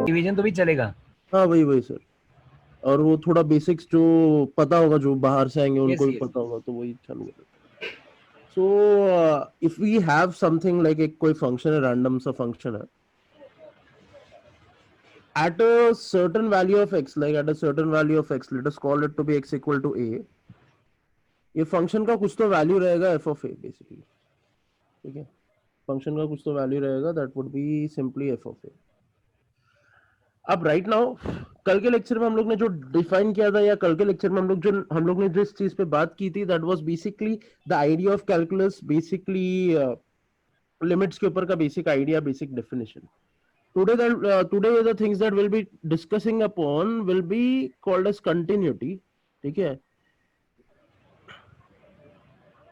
Division तो भी चलेगा। हाँ वही वही सर। और वो थोड़ा बेसिक्स जो पता होगा, जो बाहर से आएंगे उनको यस भी यस। पता होगा, तो वही चालू कर। So if we have something like एक कोई फंक्शन है, रैंडम सा फंक्शन है, at a certain value of x, like at a certain value of x, let us call it to be x equal to a, ये function का कुछ तो value रहेगा f of a बेसिकली, ठीक है। Function का कुछ तो वैल्यू रहेगा, that would be simply f of a। अब राइट नाउ, कल के लेक्चर में हम लोग ने जो डिफाइन किया था, या कल के लेक्चर में हम लोग ने जिस चीज पे बात की थी, that was basically the idea of calculus, basically limits के ऊपर का basic idea, basic definition. Today the things that we'll be discussing upon will be called as continuity, ठीक है,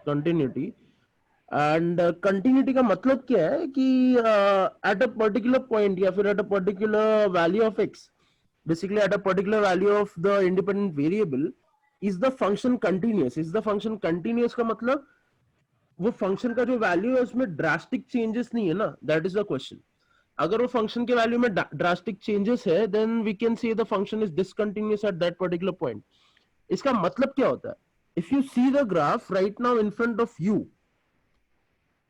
continuity। एंड कंटिन्यूटी का मतलब क्या है कि एट अ पर्टिकुलर पॉइंट या फिर at a particular value of x, basically at a particular value of the independent variable, is the function continuous. Is the function continuous का मतलब वो फंक्शन का जो वैल्यू है उसमें ड्रास्टिक चेंजेस नहीं है ना, दैट इज द क्वेश्चन। अगर वो फंक्शन के वैल्यू में ड्रास्टिक चेंजेस है, then we can say the function is discontinuous at that particular point. इसका मतलब क्या होता है? If you see the graph right now in front of you,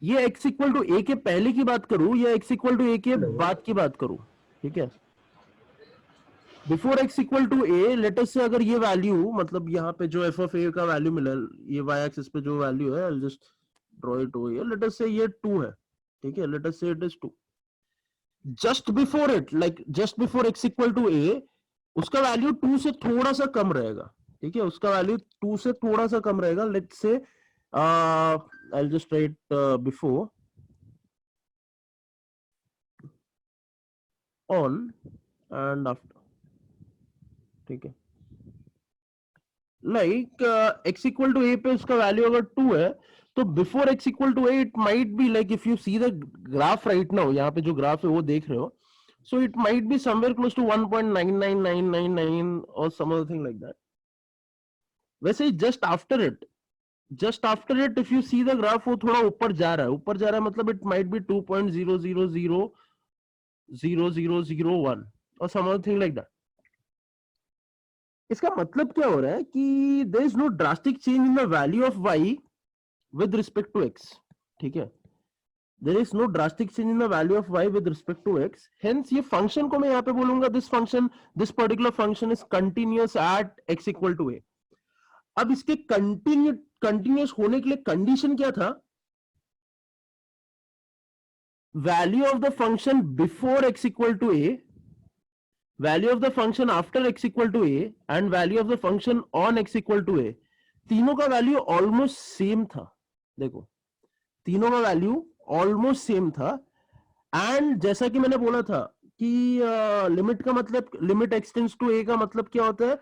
ये x इक्वल टू ए के पहले की बात करूं या x इक्वल टू ए के बाद की बात करूं, ठीक है। Before x equal to a, let us say अगर ये वैल्यू, मतलब यहाँ पे जो f ऑफ a का वैल्यू मिला, ये y एक्सिस पे जो वैल्यू है, I just draw it over here, let us say ये 2 है, ठीक है, let us say it is 2। Just before it, like just before x equal to a, उसका वैल्यू 2 से थोड़ा सा कम रहेगा, ठीक है, उसका वैल्यू 2 से थोड़ा सा कम रहेगा। Let's say I just right before on and after, ठीक है। Like x equal to a पे उसका वैल्यू अगर 2 है, तो before x equal to a it might be like, if you see the graph right now, यहाँ पे जो ग्राफ है वो देख रहे हो, so it might be somewhere close to 1.99999 or some other thing like that. वैसे ही just after it if you see the graph, वो थोड़ा ऊपर जा रहा है, ऊपर जा रहा है, मतलब इट माइट बी 2.00000001 और some other thing like that. इसका मतलब क्या हो रहा है कि there is no drastic change in the value of y with respect to x, ठीक है। there is no drastic change in the value of y with respect to x, hence ये function को मैं यहाँ पे बोलूंगा, this particular function is continuous at x equal to a। अब इसके कंटिन्यूस होने के लिए कंडीशन क्या था? Value of the function before x equal to a, value of the function after x equal to a, and value of the function on x equal to a, तीनों का value almost same था। देखो, तीनों का value almost same था। And जैसा कि मैंने बोला था कि लिमिट का मतलब, लिमिट एक्सटेंड्स टू ए का मतलब क्या होता है?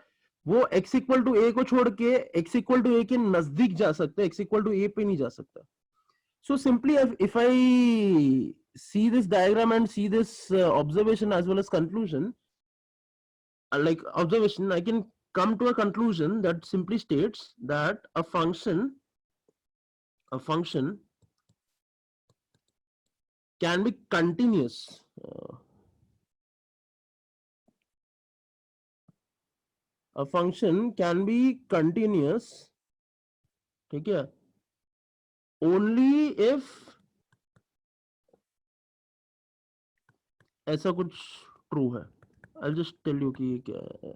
वो x इक्वल टू ए को छोड़ के x इक्वल टू ए के नजदीक जा सकता है, x इक्वल टू ए पे नहीं जा सकता। So simply if I see this diagram and see this observation as well as conclusion, like observation, I can come to a conclusion that simply states that a function can be continuous, a function can be continuous, ठीक है, only if ऐसा कुछ true है। I just tell you कि ये क्या है।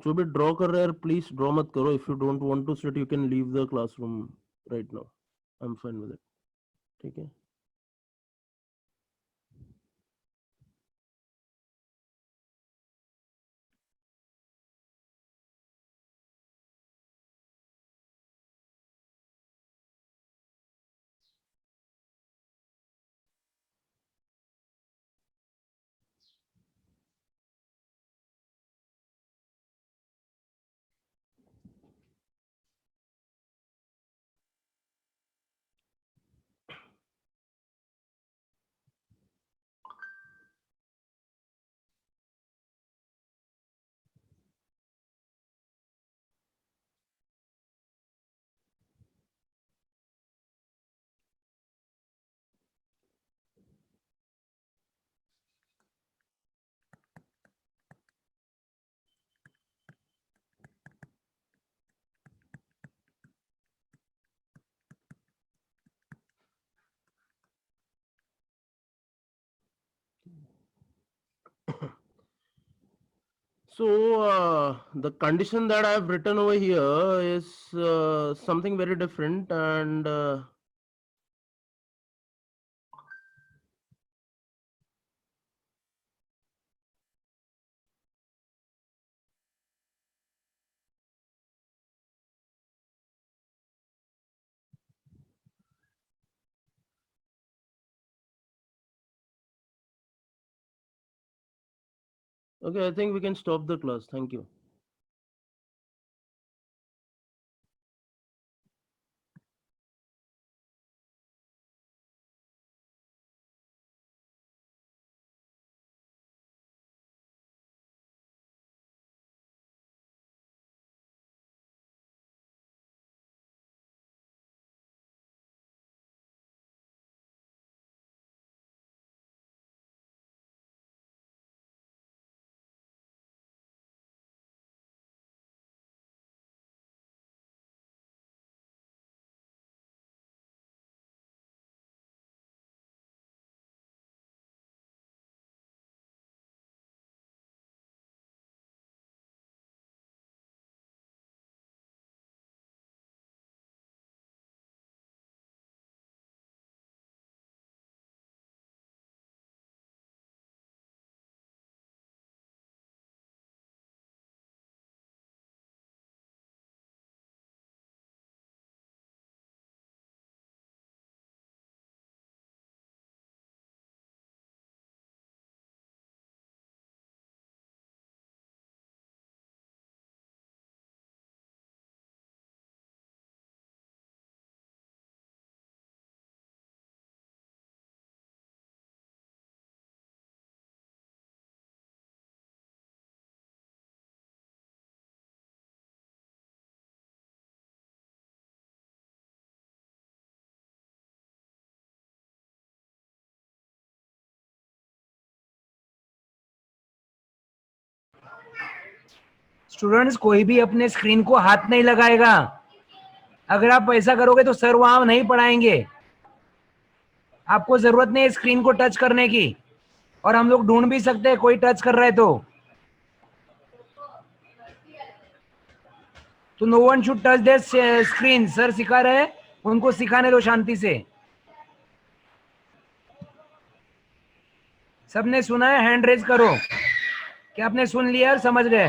जो भी ड्रॉ कर रहे हैं प्लीज ड्रॉ मत करो, if you don't want to sit you can leave the classroom right now, I am fine with it, ठीक है। So the condition that I've written over here is something very different, and okay, I think we can stop the class. Thank you. Students कोई भी अपने screen को हाथ नहीं लगाएगा. अगर आप ऐसा करोगे तो सर वहां नहीं पढ़ाएंगे. आपको जरूरत नहीं है स्क्रीन को टच करने की, और हम लोग ढूंढ भी सकते हैं कोई टच कर रहा है तो no one should touch this screen. Sir सिखा रहे हैं, उनको सिखाने दो शांति से. सबने सुना है? हैंड रेज करो. क्या आपने सुन लिया और समझ गए?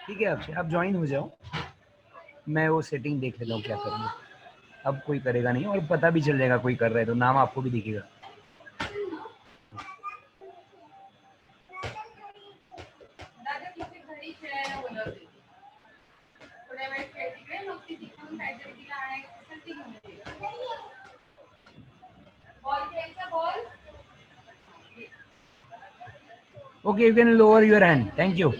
ठीक है अक्षय, आप ज्वाइन हो जाओ. मैं वो सेटिंग देख लेता हूँ क्या करूँगा. अब कोई करेगा नहीं, और पता भी चल जाएगा कोई कर रहा है तो नाम आपको भी दिखेगा. Okay, you can lower your hand. Thank you.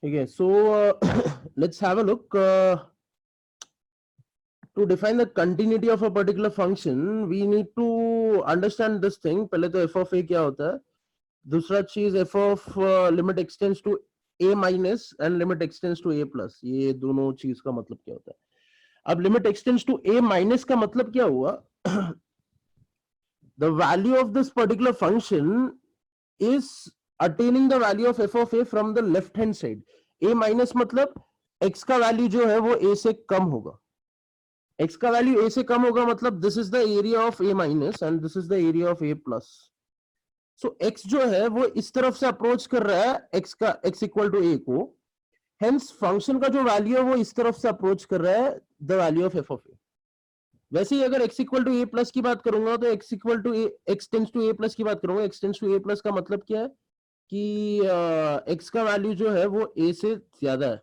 Okay, so let's have a look. To define the continuity of a particular function, we need to understand this thing. पहले तो f of a क्या होता है, दूसरा चीज f of limit extends to a minus and limit extends to a plus. ये दोनों चीज का मतलब क्या होता है. अब limit extends to a minus का मतलब क्या हुआ? The value of this particular function is attaining the value of f of a from the left hand side. a minus मतलब x का वैल्यू जो है वो a से कम होगा. x का वैल्यू a से कम होगा मतलब this is the area of a minus and this is the area of a plus. So x जो है वो इस तरफ से अप्रोच कर रहा है x का x इक्वल टू a को, हेंस फंक्शन का जो वैल्यू है वो इस तरफ से अप्रोच कर रहा है the value of f of a। वैसे ही अगर x equal to a plus की बात करूंगा तो x equal to a, x tends to a plus की बात करूंगा, x tends to a plus का मतलब क्या है कि x का वैल्यू जो है वो a से ज्यादा है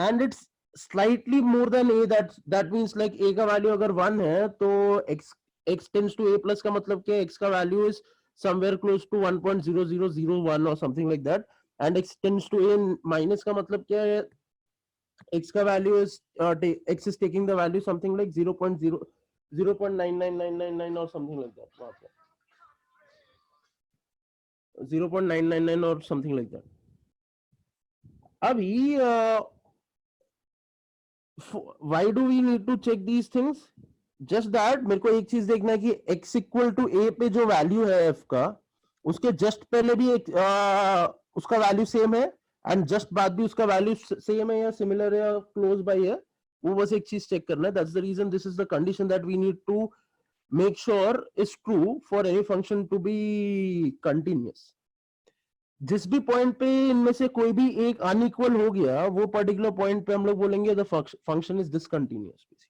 and it's slightly more than a, that means like a का वैल्यू अगर 1 है तो x tends to a plus का मतलब क्या है, x का value is somewhere close to 1.0001 or something like that, and x tends to a minus का मतलब क्या है, x का value is x is taking the value something like 0.99999 or something like that, 0.999 or something like that। अभी why do we need to check these things? Just that मेरे को एक चीज देखना है कि x इक्वल टू a पे जो वैल्यू है f का, उसके जस्ट पहले भी एक उसका वैल्यू सेम है एंड जस्ट बाद भी उसका वैल्यू सेम है या सिमिलर है या क्लोज बाय है, वो बस एक चीज चेक करना है। That's the reason, this is the condition that we need to make sure is true for any function to be continuous. जिस भी पॉइंट पे इनमें से कोई भी एक अनइक्वल हो गया, वो पर्टिकुलर पॉइंट पे हम लोग बोलेंगे the function is discontinuous basically.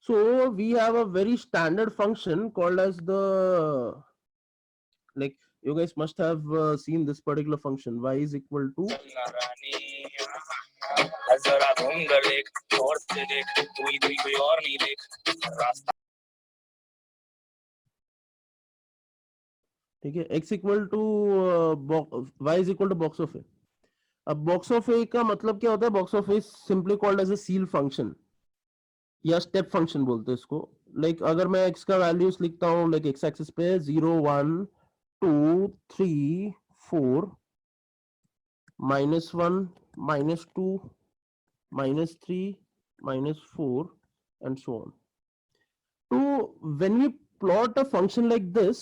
So we have a very standard function called as the, like you guys must have seen this particular function, y is equal to ठीक है, x equal to y is equal to box of a. अब box of a का मतलब क्या होता है? Box of a simply called as a ceil function या step function बोलते हैं इसको। लाइक अगर मैं x का वैल्यूज लिखता हूँ लाइक x एक्सिस पे 0 1 2 3 4 -1 -2 -3 -4 and so on. So when we plot a function like this,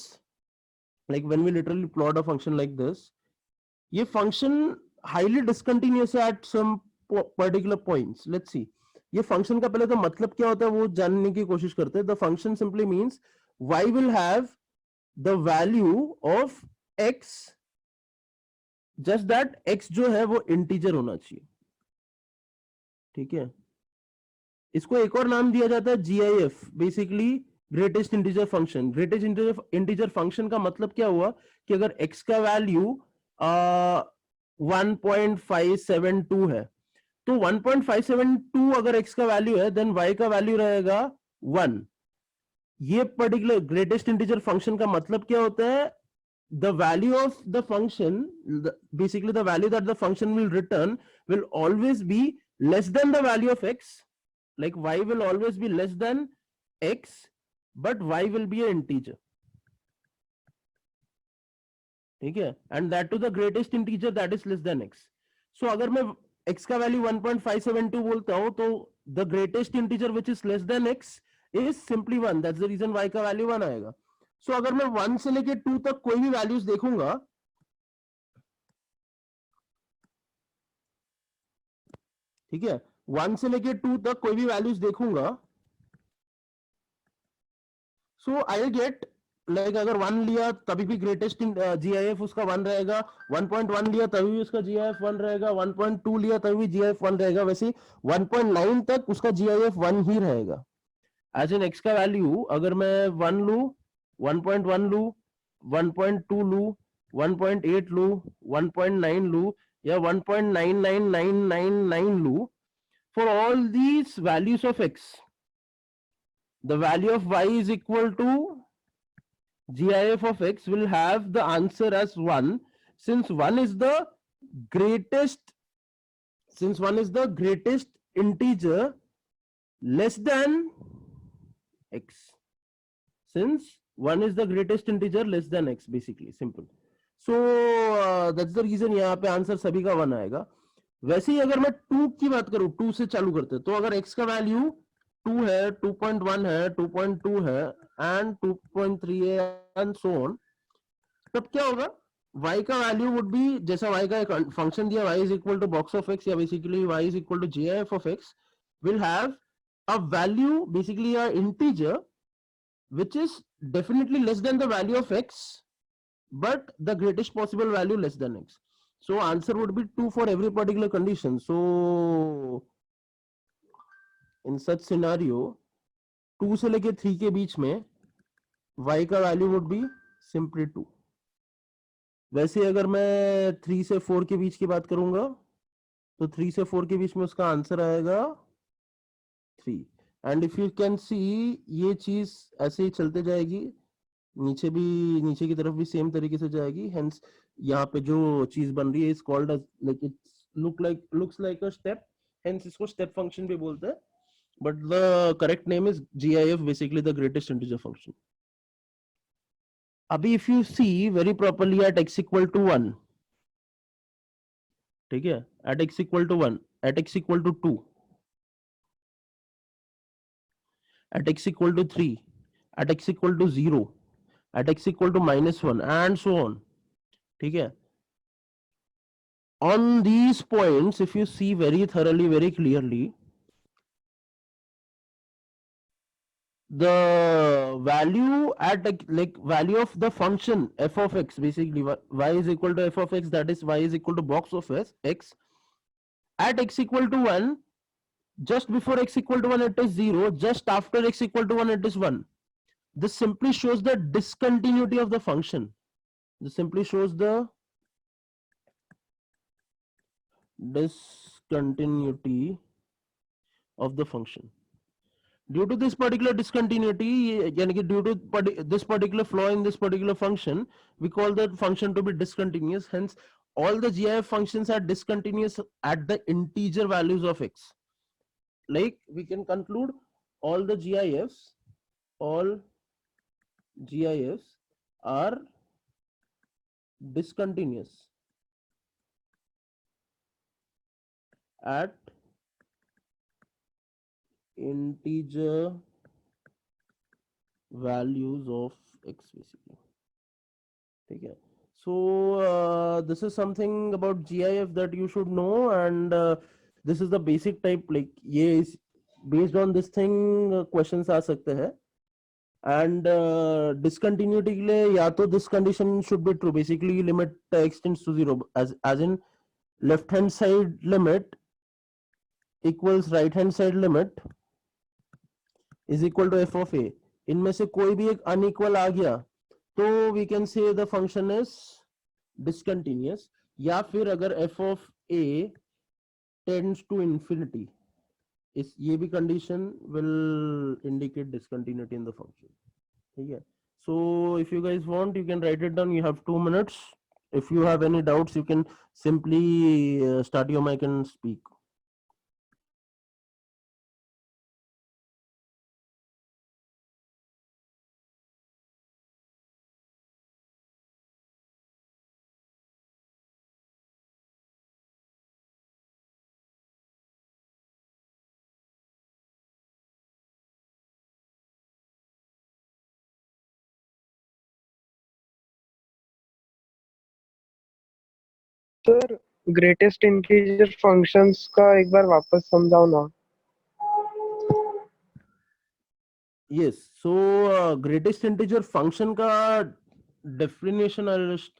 like when we literally plot a function like this, ये function highly discontinuous at some particular points. Let's see. ये function का पहले तो मतलब क्या होता है वो जानने की कोशिश करते हैं। The function simply means y will have the value of x, just that x जो है वो इंटीजर होना चाहिए, ठीक है। इसको एक और नाम दिया जाता है GIF, basically greatest integer function. Greatest integer function का मतलब क्या हुआ कि अगर x का वैल्यू 1.572 है तो 1.572 अगर x का वैल्यू है देन y का वैल्यू रहेगा 1। ये पर्टिकुलर ग्रेटेस्ट इंटीजर फंक्शन का मतलब क्या होता है? The value of the function, basically the value that the function will return will always be less than the value of x, like y will always be less than x but y will be an integer, ठीक है, and that to the greatest integer that is less than x। So अगर मैं x का वैल्यू 1.572 बोलता हूं तो the greatest integer which is less than x is simply 1, that's the reason y का वैल्यू 1 आएगा। सो अगर मैं 1 से लेके 2 तक कोई भी वैल्यूज देखूंगा, ठीक है, 1 से लेके 2 तक कोई भी वैल्यूज देखूंगा, सो आई विल गेट लाइक अगर 1 लिया तभी भी ग्रेटेस्ट GIF उसका 1 रहेगा, 1.1 लिया तभी भी उसका GIF 1 रहेगा, 1.2 लिया तभी भी GIF 1 रहेगा, वैसे 1.9 तक उसका GIF 1 ही रहेगा। एज इन x का वैल्यू अगर मैं 1 लू, 1.1 लू, 1.2 लू, 1.8 लू, 1.9 लू या 1.99999 लू, for all these values of x the value of y is equal to GIF of x will have the answer as 1, since 1 is the greatest integer less than x, since 1 is the greatest integer less than x, basically simple. So that's the reason यहाँ पे answer सभी का 1 आएगा। वैसे ही अगर मैं 2 की बात करूं, 2 से चालू करते हैं, तो अगर x का वैल्यू 2 है, 2.1 है, 2.2 है एंड 2.3 है एंड सो ऑन, तब क्या होगा? y का वैल्यू वुड बी, जैसा y का एक फंक्शन दिया y is equal to box of x या basically y is equal to GIF of x will have a value, basically a integer which is definitely less than the value of x but the greatest possible value less than x. So answer would be 2 for every particular condition. So in such scenario 2 से लेके 3 के बीच में y का value would be simply 2. वैसे अगर मैं 3 से 4 के बीच की बात करूंगा तो 3 से 4 के बीच में उसका आंसर आएगा 3. And if you can see ये चीज ऐसे ही चलते जाएगी, नीचे की तरफ भी सेम तरीके से जाएगी. हेंस यहाँ पे जो चीज बन रही है is called like it's looks like a step, hence इसको स्टेप फंक्शन भी बोलते हैं. But the correct name is GIF, basically the greatest integer function. अभी if you see very properly at x equal to 1, ठीक है, at x equal to 1, at x equal to 2, at x equal to 3, at x equal to 0, at x equal to -1 and so on. ठीक है. On these points, if you see very thoroughly, very clearly, the value at like value of the function f of x, basically y is equal to f of x, that is y is equal to box of x at x equal to 1. Just before x equal to 1 it is 0, just after x equal to 1 it is 1. This simply shows the discontinuity of the function. This simply shows the discontinuity of the function. Due to this particular discontinuity, due to this particular flaw in this particular function, we call that function to be discontinuous. Hence, all the GIF functions are discontinuous at the integer values of x. Like we can conclude all the GIFs are discontinuous at integer values of x, basically. Okay. So this is something about GIF that you should know, and this is the basic type. Like ये is based on this thing questions आ सकते हैं. And discontinuity के लिए या तो this condition should be true, basically limit x tends to 0, as in left hand side limit equals right hand side limit is equal to f of a. इनमें से कोई भी एक unequal आ गया तो we can say the function is discontinuous. या फिर अगर f of a tends to infinity, इस ये भी condition will indicate discontinuity in the function. ठीक है. So if you guys want, you can write it down. You have 2 minutes. If you have any doubts, you can simply start your mic and speak. Sir greatest integer functions का एक बार वापस समझाओ ना. Yes, so greatest integer function का definition, I'll just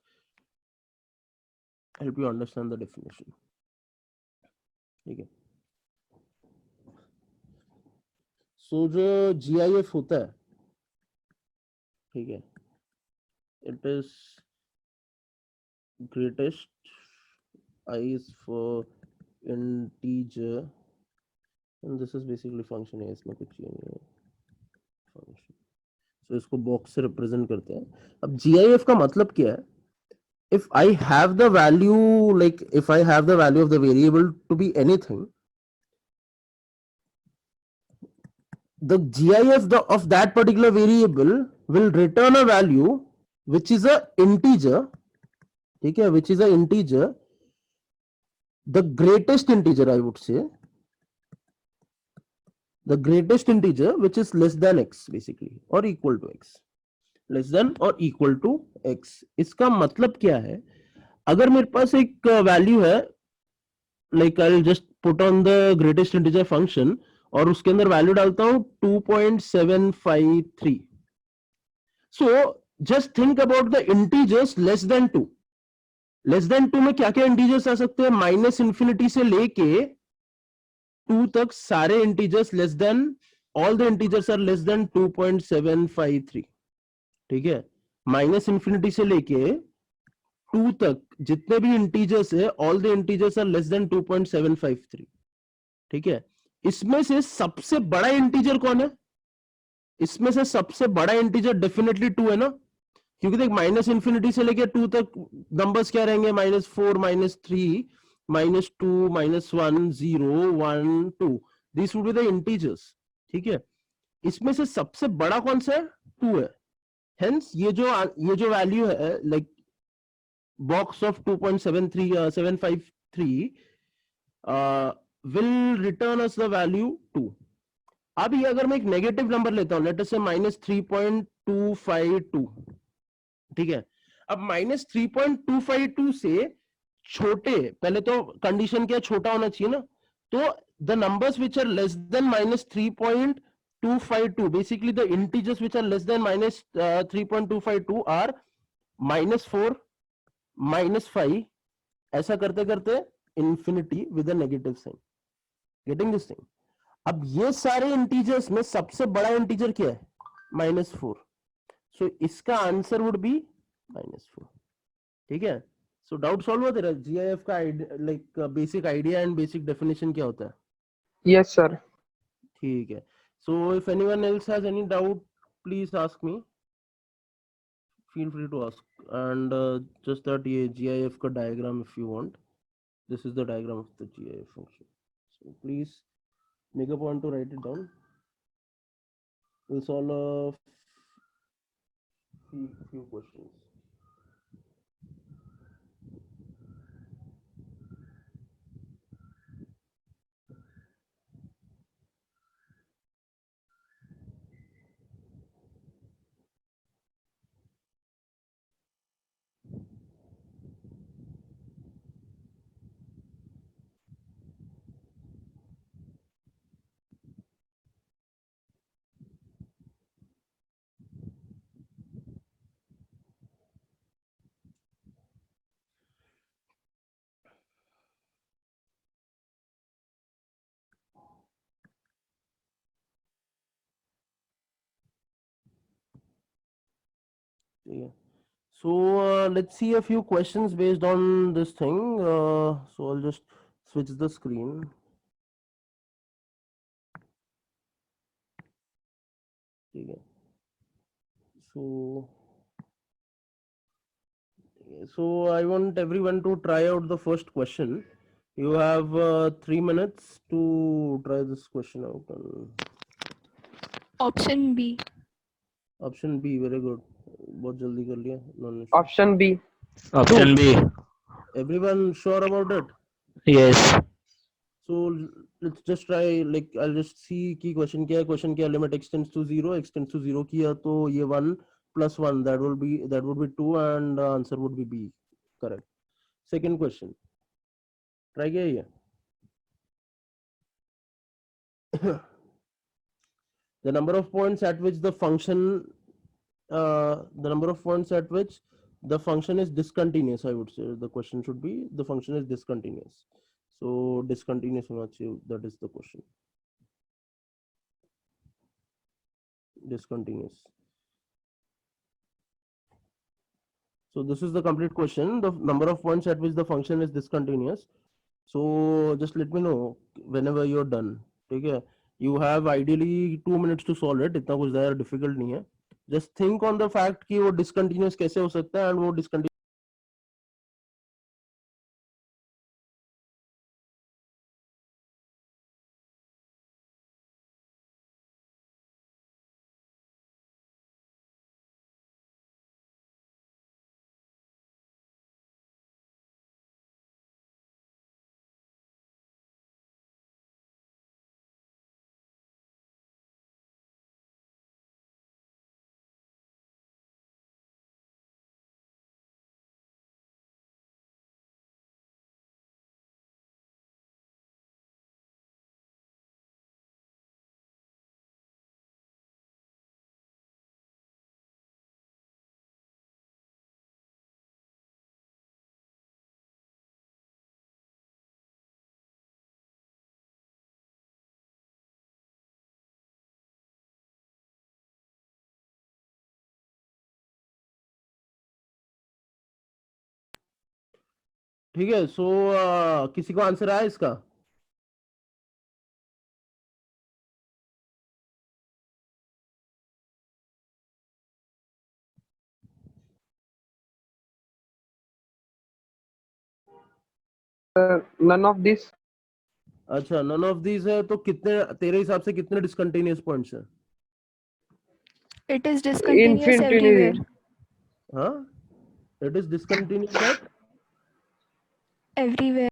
help you understand the definition. ठीक है. So जो GIF होता है, ठीक है, it is greatest, I is for integer, and this is basically function है, इसमें कुछ नहीं है function. So इसको बॉक्स से रिप्रेजेंट करते हैं. अब GIF का मतलब क्या है? If I have the value, like if I have the value of the variable to be anything, the GIF of that particular variable will return a value which is a integer. ठीक है, which is a integer, the greatest integer, I would say, the greatest integer which is less than x, basically, or equal to x, less than or equal to x. इसका मतलब क्या है? अगर मेरे पास एक value है, like I'll just put on the greatest integer function और उसके अंदर वैल्यू डालता हूं 2.753. So just think about the integers less then 2. Less than 2 में क्या क्या इंटीजर्स आ सकते हैं? माइनस इंफिनिटी से लेके 2 तक सारे integers less than, all the integers are less than 2.753. ठीक है, माइनस इंफिनिटी से लेके 2 तक जितने भी इंटीजर्स है, all the integers are less than 2.753. ठीक है, इसमें से सबसे बड़ा इंटीजर कौन है? इसमें से सबसे बड़ा इंटीजर डेफिनेटली 2 है ना, क्योंकि देख माइनस इंफिनिटी से लेके 2 तक नंबर्स क्या रहेंगे? -4, -3, -2, -1, 0, 1, 2. This would be the integers. ठीक है, इसमें से सबसे बड़ा कौन सा है? 2 है. हेंस ये जो वैल्यू है, like box of 2.753 will return us the value 2. अब ये अगर मैं एक नेगेटिव नंबर लेता हूं, लेट अस से -3.252. ठीक है, अब -3.252 से छोटे, पहले तो कंडीशन क्या, छोटा होना चाहिए ना, तो the numbers which are less than -3.252, basically the integers which are less than -3.252 are -4, -5, ऐसा करते करते infinity with a negative sign. Getting this thing? अब ये सारे इंटीजर्स में सबसे बड़ा इंटीजर क्या है? -4. सो इसका आंसर वुड बी -4. ठीक है, सो डाउट सॉल्व हुआ तेरा? जीआईएफ का like basic idea and basic definition क्या होता है? Yes sir. ठीक है, so if anyone else has any doubt, please ask me, feel free to ask. And just that ये जीआईएफ का diagram, if you want, this is the diagram of the GIF function. So please make a point to write it down. We'll solve a few questions. Yeah. So let's see a few questions based on this thing. So I'll just switch the screen. Okay. So I want everyone to try out the first question. You have 3 minutes to try this question out. Option B. Option B, very good, बहुत जल्दी कर लिया. Option B. Option B. Everyone sure about it? Yes. So let's just try, like I'll just see कि question क्या है. Question क्या, limit extends to 0, extends to 0 किया तो ये 1 plus 1, that would be 2, and answer would be B. Correct. Second question, try किया ये. The number of points at which the function is discontinuous, I would say the question should be the function is discontinuous. So discontinuous होना चाहिए, that is the question. Discontinuous. So this is the complete question, the number of points at which the function is discontinuous. So just let me know whenever you're done. ठीक है, you have ideally 2 minutes to solve it. इतना कुछ ज़्यादा difficult नहीं है. Just think on the fact कि वो discontinuous कैसे हो सकता है, and वो discontinuous ठीक है, सो किसी को आंसर आया इसका? None of this. अच्छा, नन ऑफ दीज है, तो कितने तेरे हिसाब से कितने डिसकंटिन्यूअस पॉइंट्स हैं? It is discontinuous everywhere. इन्फिनिटी। हाँ, it is discontinuous at Everywhere.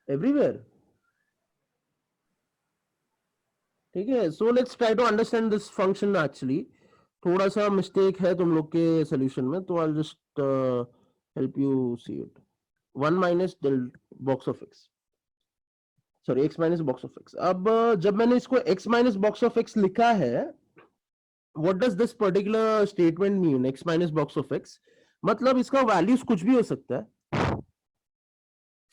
Everywhere. ठीक है, so let's try to understand this function. Actually थोड़ा सा मिस्टेक है तुम लोग के सोल्यूशन में, तो I just help you see it. 1 minus del box of x, sorry x minus box of x. अब जब मैंने इसको x minus box of x लिखा है, what does this particular statement mean? X minus box of x मतलब इसका values कुछ भी हो सकता है।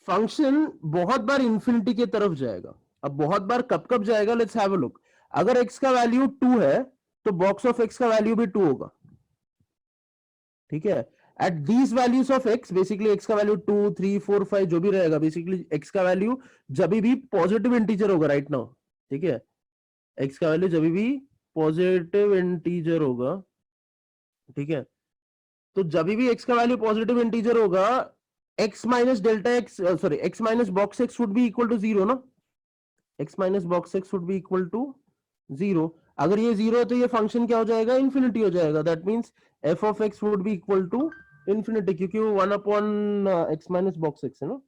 फंक्शन बहुत बार इंफिनिटी की तरफ जाएगा। अब बहुत बार कब कब जाएगा, लेट्स हैव अ लुक। अगर एक्स का वैल्यू 2 है तो बॉक्स ऑफ एक्स का वैल्यू भी 2 होगा। ठीक है, at these values of x, basically x का वैल्यू 2 3 4 5 जो भी रहेगा, बेसिकली एक्स का वैल्यू जब भी पॉजिटिव इंटीजर होगा राइट नाउ। ठीक है, एक्स का वैल्यू जब भी पॉजिटिव इंटीजर होगा, ठीक है, तो जब भी एक्स का वैल्यू पॉजिटिव इंटीजर होगा, x minus delta x, sorry x minus box x would be equal to 0 ना। X minus box x would be equal to 0। अगर ये 0 है तो ये फंक्शन क्या हो जाएगा? इंफिनिटी हो जाएगा। That means f of x would be equal to infinity, क्योंकि वो 1 upon x minus box x है ना।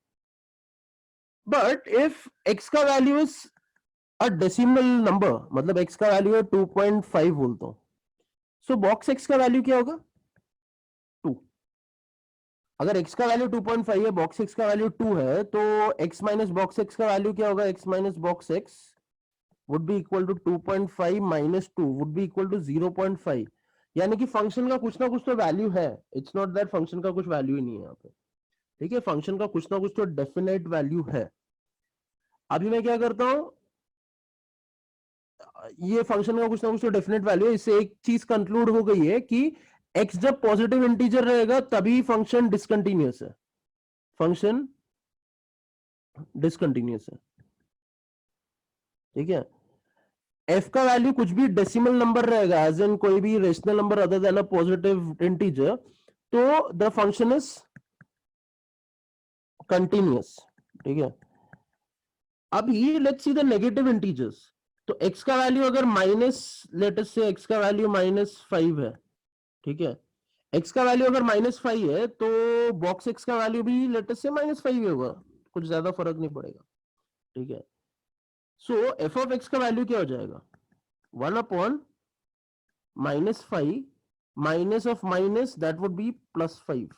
बट इफ एक्स का value is a decimal number, मतलब एक्स का वैल्यू है 2.5 बोलता हूं, सो बॉक्स एक्स का वैल्यू क्या होगा? 2। अगर x का वैल्यू 2.5 है, बॉक्स x का वैल्यू 2 है, तो x माइनस बॉक्स x का वैल्यू क्या होगा? x minus box x would be equal to 2.5 minus 2 would be equal to 0.5। यानी कि फंक्शन का कुछ ना कुछ तो वैल्यू है। इट्स नॉट दैट फंक्शन का कुछ वैल्यू ही नहीं है यहाँ पे। ठीक है, फंक्शन का कुछ ना कुछ तो डेफिनेट वैल्यू है। अभी मैं क्या करता हूं, ये फंक्शन का कुछ ना कुछ तो डेफिनेट वैल्यू है, इससे एक चीज कंक्लूड हो गई है कि x जब पॉजिटिव इंटीजर रहेगा तभी फंक्शन डिसकंटिन्यूअस है। फंक्शन डिसकंटिन्यूअस है। ठीक है, f का वैल्यू कुछ भी डेसिमल नंबर रहेगा, एज इन कोई भी rational number other than a positive integer, तो द फंक्शन इज कंटिन्यूअस। ठीक है, अभी let's see the negative integers. तो x का वैल्यू अगर माइनस, लेट अस से x का वैल्यू -5 है, ठीक है, x का वैल्यू अगर -5 है तो बॉक्स x का वैल्यू भी लेट अस से -5 ही होगा, कुछ ज्यादा फर्क नहीं पड़ेगा। ठीक है, सो एफ ऑफ एक्स का वैल्यू क्या हो जाएगा? 1 upon -5 minus of minus, that would be +5।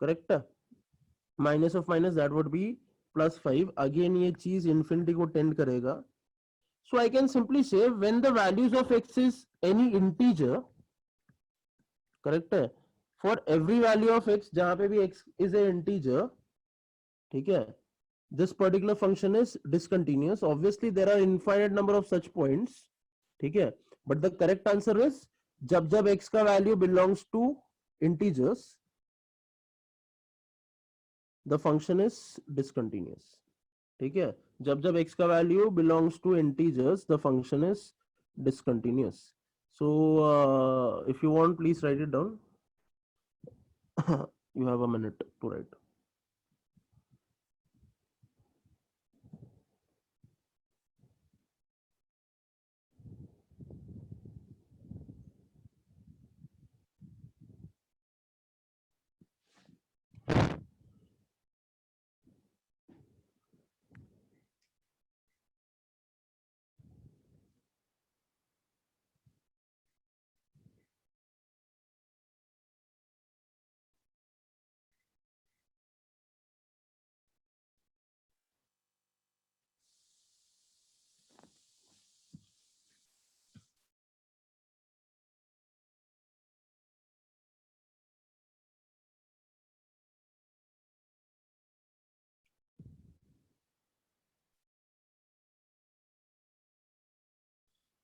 Correct, minus of minus that would be +5। Again ये चीज इंफिनिटी को टेंड करेगा। So I can simply say when the values of x is any integer, correct है, for every value of x जहां पे भी x is a integer, ठीक है, this particular function is discontinuous. Obviously there are infinite number of such points, ठीक है, but the correct answer is जब जब x का value belongs to integers, the function is discontinuous। ठीक है, जब जब x का value belongs to integers, the function is discontinuous। So if you want, please write it down। You have a minute to write।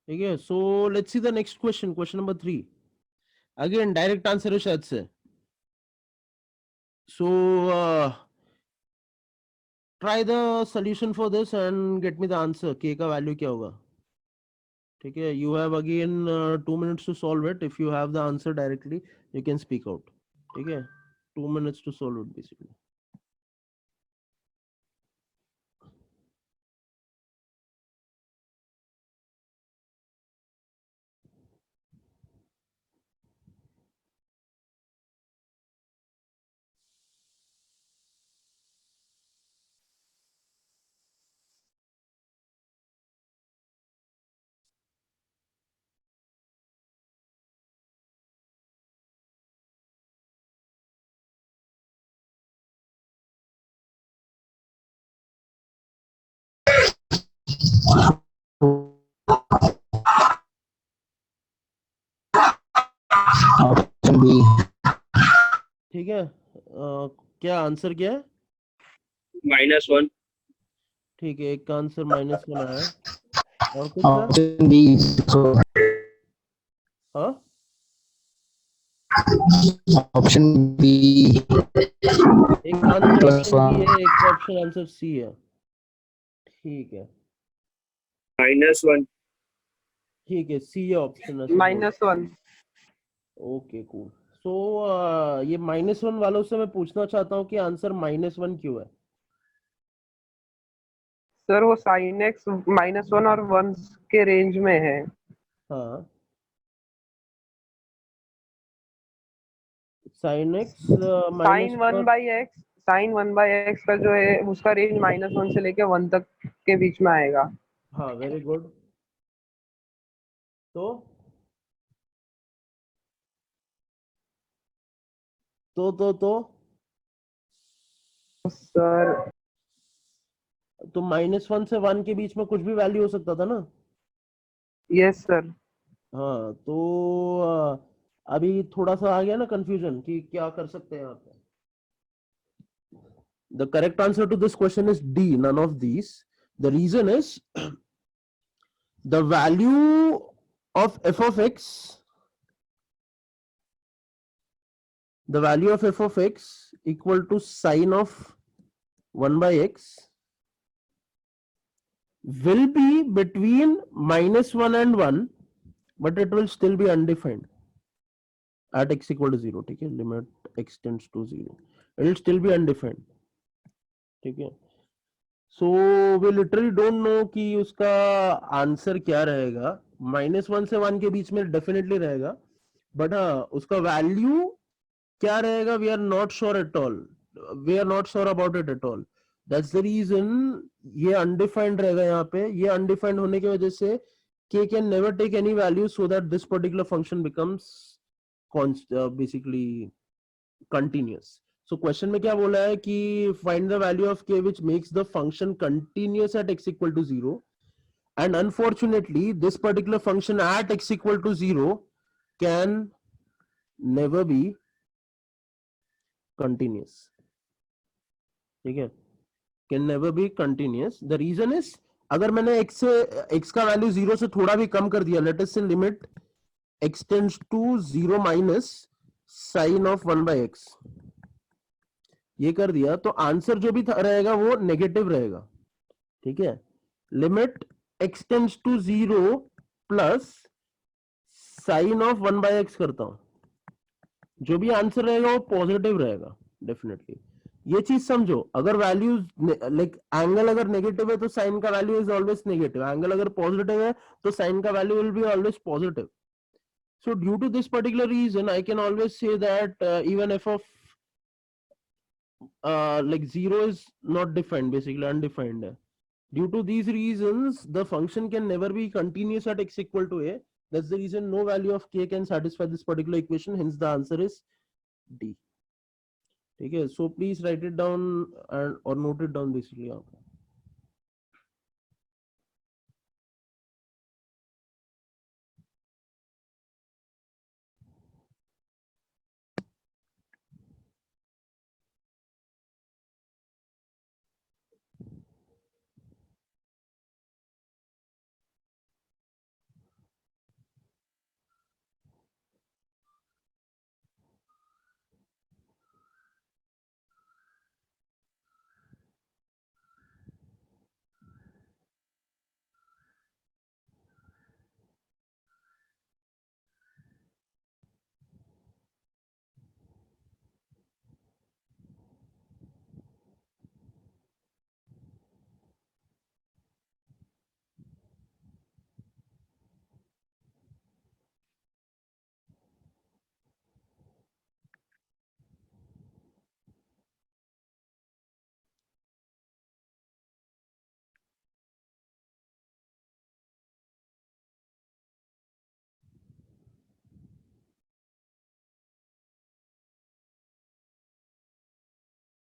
ठीक है, so let's see the next question, question number 3। Again direct answer है शायद से। So try the solution for this and get me the answer. K का value क्या होगा? ठीक है, you have again 2 minutes to solve it. If you have the answer directly, you can speak out. ठीक है, 2 minutes to solve it basically. Option B. ठीक है, क्या आंसर क्या है? -1. ठीक है, एक का आंसर -1 आया, और कुछ है? Option B. So हाँ, option B. एक का आंसर Plus ऑप्शन बी 1. है, एक का ऑप्शन आंसर सी है. ठीक है, -1. ठीक है, सी है ऑप्शन. -1. Okay, cool. सो ये -1 वालों से मैं पूछना चाहता हूँ कि आंसर -1 क्यों है? सर वो sin x -1 और 1 के रेंज में है. हाँ, sin x sin 1/x का जो है उसका रेंज -1 से लेके 1 तक के बीच में आएगा. हाँ, वेरी गुड. तो सर तो -1 से 1 के बीच में कुछ भी वैल्यू हो सकता था ना. Yes sir. हाँ, तो अभी थोड़ा सा आ गया ना कंफ्यूजन कि क्या कर सकते हैं यहाँ पे. The correct answer to this question is D, none of these. The reason is the value of f of x, the value of f of x equal to sine of 1 by x will be between -1 and 1, but it will still be undefined at x equal to 0. ठीक है, limit x tends to 0, it will still be undefined. ठीक है, so we literally don't know कि उसका answer क्या रहेगा. -1 से 1 के बीच में डेफिनेटली रहेगा, बट हाँ, उसका वैल्यू क्या रहेगा, we are not sure at all. We are not sure about it at all. That's the reason ये अनडिफाइंड रहेगा यहाँ पे. ये अनडिफाइंड होने की वजह से k can never take any value so that this particular function becomes basically continuous. So question में क्या बोला है कि find the value of k which makes the function continuous at x equal to 0, and unfortunately this particular function at x equal to 0 can never be continuous. ठीक है, can never be continuous. The reason is अगर मैंने x का value 0 से थोड़ा भी कम कर दिया, let us say limit x tends to 0 minus sin of 1 by x, ये कर दिया तो आंसर जो भी रहेगा वो नेगेटिव रहेगा. ठीक है, limit x tends to 0 plus sign of 1 by x करता हूं, जो भी आंसर रहेगा वो पॉजिटिव रहेगा डेफिनेटली. ये चीज समझो, अगर वैल्यूज लाइक एंगल अगर नेगेटिव है तो साइन का value is always negative, angle अगर पॉजिटिव है तो साइन का value will be always positive. So due to this particular reason, I can always say that even f of like 0 is not defined, basically undefined. Due to these reasons, the function can never be continuous at x equal to a. That's the reason no value of k can satisfy this particular equation. Hence, the answer is D. Okay, so please write it down and or note it down basically.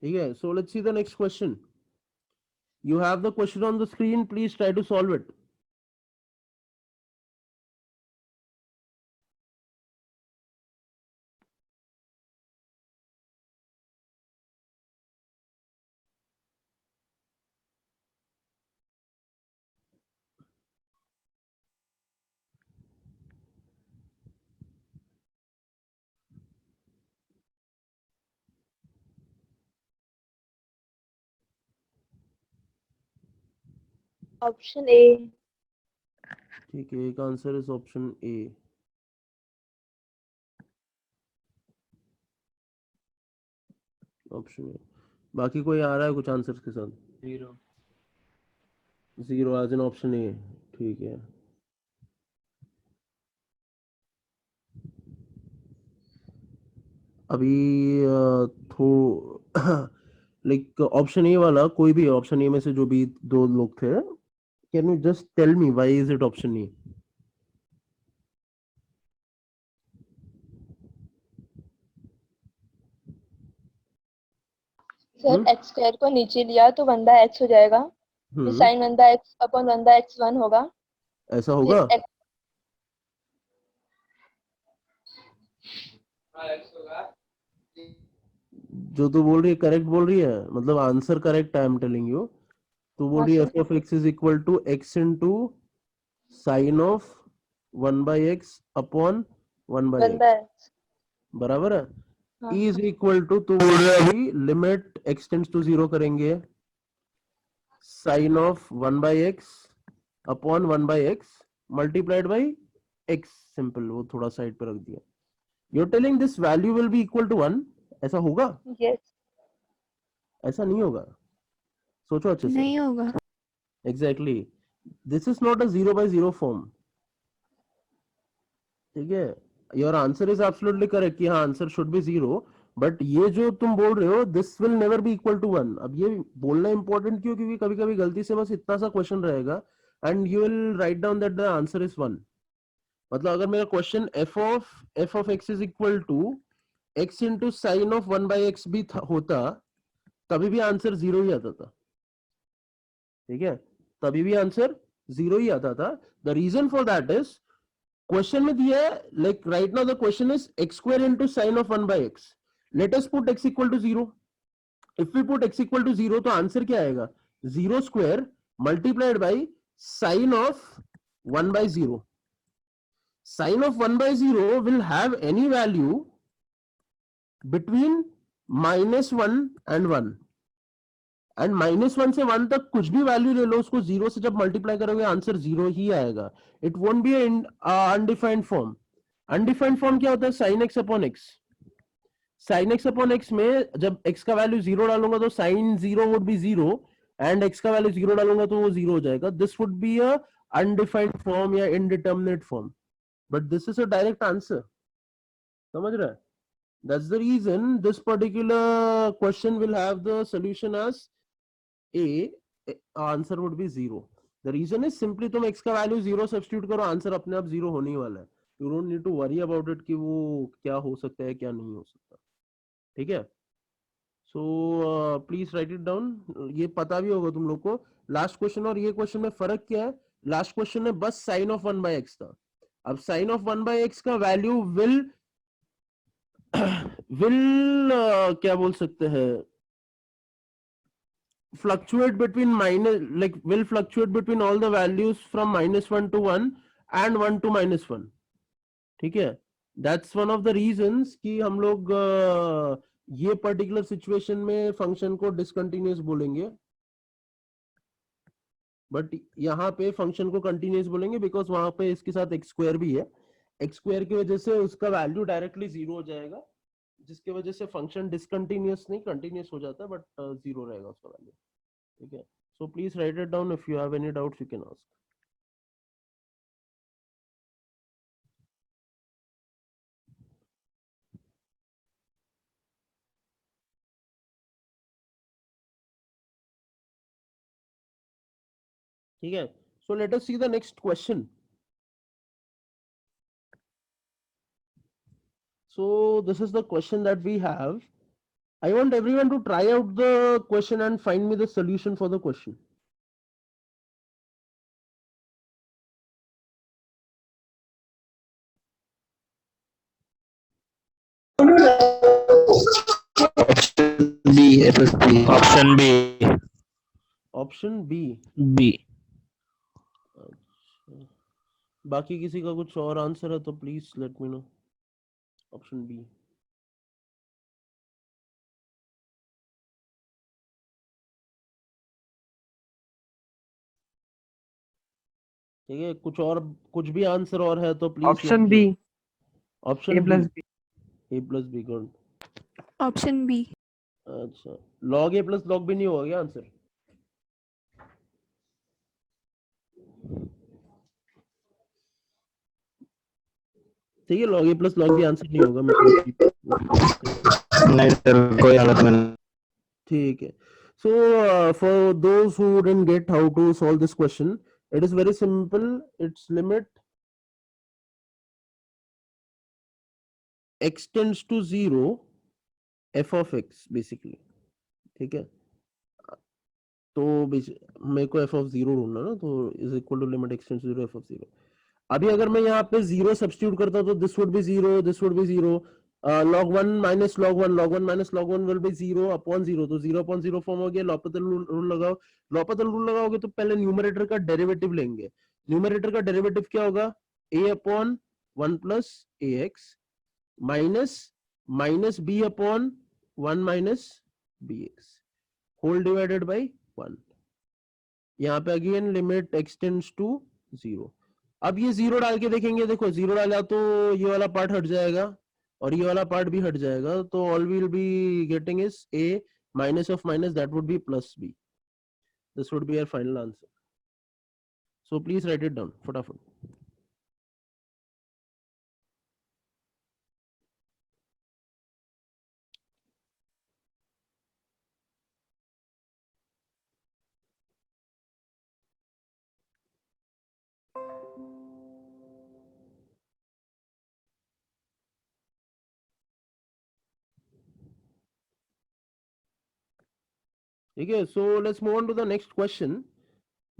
ठीक है. So let's see the next question. You have the question on the screen. Please try to solve it. Option A. ठीक है. एक answer is option A. Option A. बाकी कोई आ रहा है कुछ आंसर्स के साथ? Zero as in option A. ठीक है. अभी थो लाइक ऑप्शन ए वाला कोई भी ऑप्शन ए में से जो भी दो लोग थे, can you just tell me why is it option A? Sir x square को नीचे लिया तो 1/x हो जाएगा. फिर साइन 1/x अपॉन 1/x1 होगा. ऐसा होगा? फिर जो तू बोल रही है करेक्ट बोल रही है, मतलब answer correct I am telling you. तो बोल रही है f of x is equal to x into sine of 1/x upon 1/x. बराबर है. ई इज इक्वल टू, तू बोल रही है अभी लिमिट एक्स टेंड्स टू 0 करेंगे sine of 1/x upon 1/x multiplied by x. Simple, वो थोड़ा साइड पे रख दिया. You are telling this value will be equal to 1. ऐसा होगा? यस. ऐसा नहीं होगा. सोचो अच्छे से. नहीं होगा. Exactly. This is not a 0/0 form. ठीक है. Your answer is absolutely correct कि हाँ आंसर शुड बी 0, बट ये जो तुम बोल रहे हो this will never be equal to 1. अब ये बोलना इंपॉर्टेंट क्यों? क्योंकि कभी कभी गलती से बस इतना सा क्वेश्चन रहेगा and you will write down that the answer is 1. मतलब अगर मेरा question f of x is equal to x into sine of 1/x भी होता, तभी भी आंसर 0 ही आता था. ठीक है. तभी भी आंसर 0 ही आता था. The reason for that is question में दिया है, like right now the question is x square into sine of 1/x. Let us put x equal to 0. If we put x equal to 0 तो answer क्या आएगा? 0 square multiplied by sine of 1/0. Sin of 1/0 will have any value between -1 and 1. And -1 से 1 तक कुछ भी value ले लो, उसको 0 से जब मल्टीप्लाई करोगे आंसर 0 ही आएगा. It won't be undefined form. Undefined form क्या होता है? sin x upon x. sin x upon x में जब x का वैल्यू 0 डालूंगा तो sin 0 would be 0 and x का वैल्यू 0 डालूंगा तो वो 0 हो जाएगा. This would be a undefined form या indeterminate form. But this is a direct answer. समझ रहा है? That's the reason this particular question will have the solution as A. Answer would be 0. The reason is simply तुम x का value 0 substitute करो, answer अपने आप 0 होने ही वाला है. You don't need to worry about it कि वो क्या हो सकता है क्या नहीं हो सकता. ठीक है. So please write it down. ये पता भी होगा तुम लोग को. लास्ट क्वेश्चन और ये क्वेश्चन में फर्क क्या है? लास्ट क्वेश्चन में बस sin of 1/x था. अब साइन ऑफ 1/x का वैल्यू विल क्या बोल सकते हैं, fluctuate between minus, like will fluctuate between all the values from -1 to 1 and 1 to -1. ठीक है. That's one of the reasons कि हम लोग ये पर्टिकुलर सिचुएशन में फंक्शन को डिसकंटिन्यूअस बोलेंगे, बट यहाँ पे फंक्शन को कंटिन्यूअस बोलेंगे बिकॉज वहां पे इसके साथ एक्स स्क्वायर भी है. एक्स स्क्वायर की वजह से उसका वैल्यू डायरेक्टली 0 हो जाएगा, जिसकी वजह से फंक्शन डिसकंटिन्यूअस नहीं कंटिन्यूअस हो जाता है, बट 0 रहेगा उसका वैल्यू. ठीक है. सो please write it down. If you have any doubts you can ask. ठीक है. So let us see the next question. So this is the question that we have, I want everyone to try out the question and find me the solution for the question. Option B, A plus B. Option B. Option B. B. बाकी किसी का कुछ और answer है तो please let me know. Option B. ठीक है, कुछ भी आंसर और है तो please. Option B. Option A plus B. A plus B. Good. Option B. अच्छा, log A plus log B नहीं होगा क्या आंसर? ठीक है, log A plus log B answer नहीं होगा. नहीं सर, कोई हालत में नहीं. ठीक है. So for those who didn't get how to solve this question, it is very simple. Its limit x tends to 0 f of x basically. ठीक है, तो मेरे को f of 0 ढूंढना ना, तो is equal to limit x tends to 0 f of 0. अभी अगर मैं यहाँ पे 0 सब्स्टिट्यूट करता हूँ तो this would be 0, this would be 0. log 1 minus log 1, log 1 minus log 1 will be 0 upon 0. तो 0 upon 0 फॉर्म हो गया. लॉपिथल रूल लगाओ. लॉपिथल रूल लगाओगे तो पहले न्यूमरेटर का डेरिवेटिव लेंगे. न्यूमरेटर का डेरिवेटिव क्या होगा? a upon 1 plus ax minus b upon 1 minus bx whole divided by 1. यहाँ पे again limit x tends to 0. अब ये 0 डाल के देखेंगे. देखो 0 डाला तो ये वाला पार्ट हट जाएगा और ये वाला पार्ट भी हट जाएगा. तो all we will be getting is a minus of minus, that would be plus b. This would be our final answer. So please write it down फटाफट. Okay, so let's move on to the next question.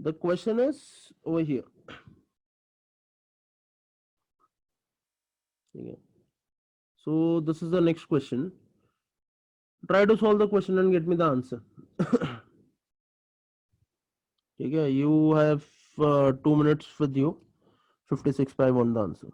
The question is over here. Okay. So this is the next question. Try to solve the question and get me the answer. Okay, you have 2 minutes with you. 56 by 1 the answer.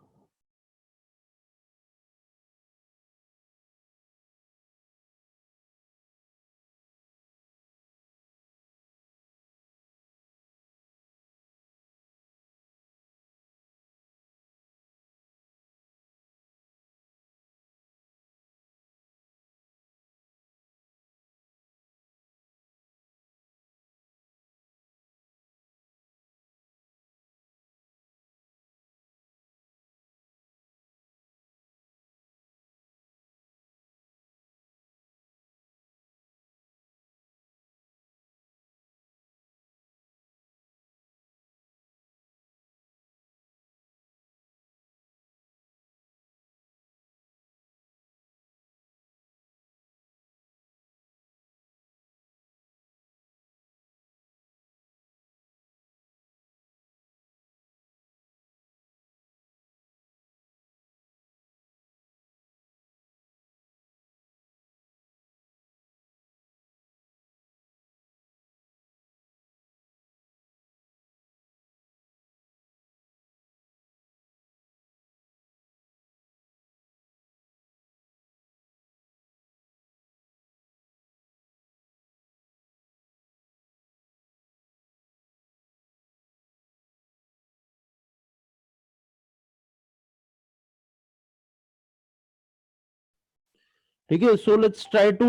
Okay, so let's try to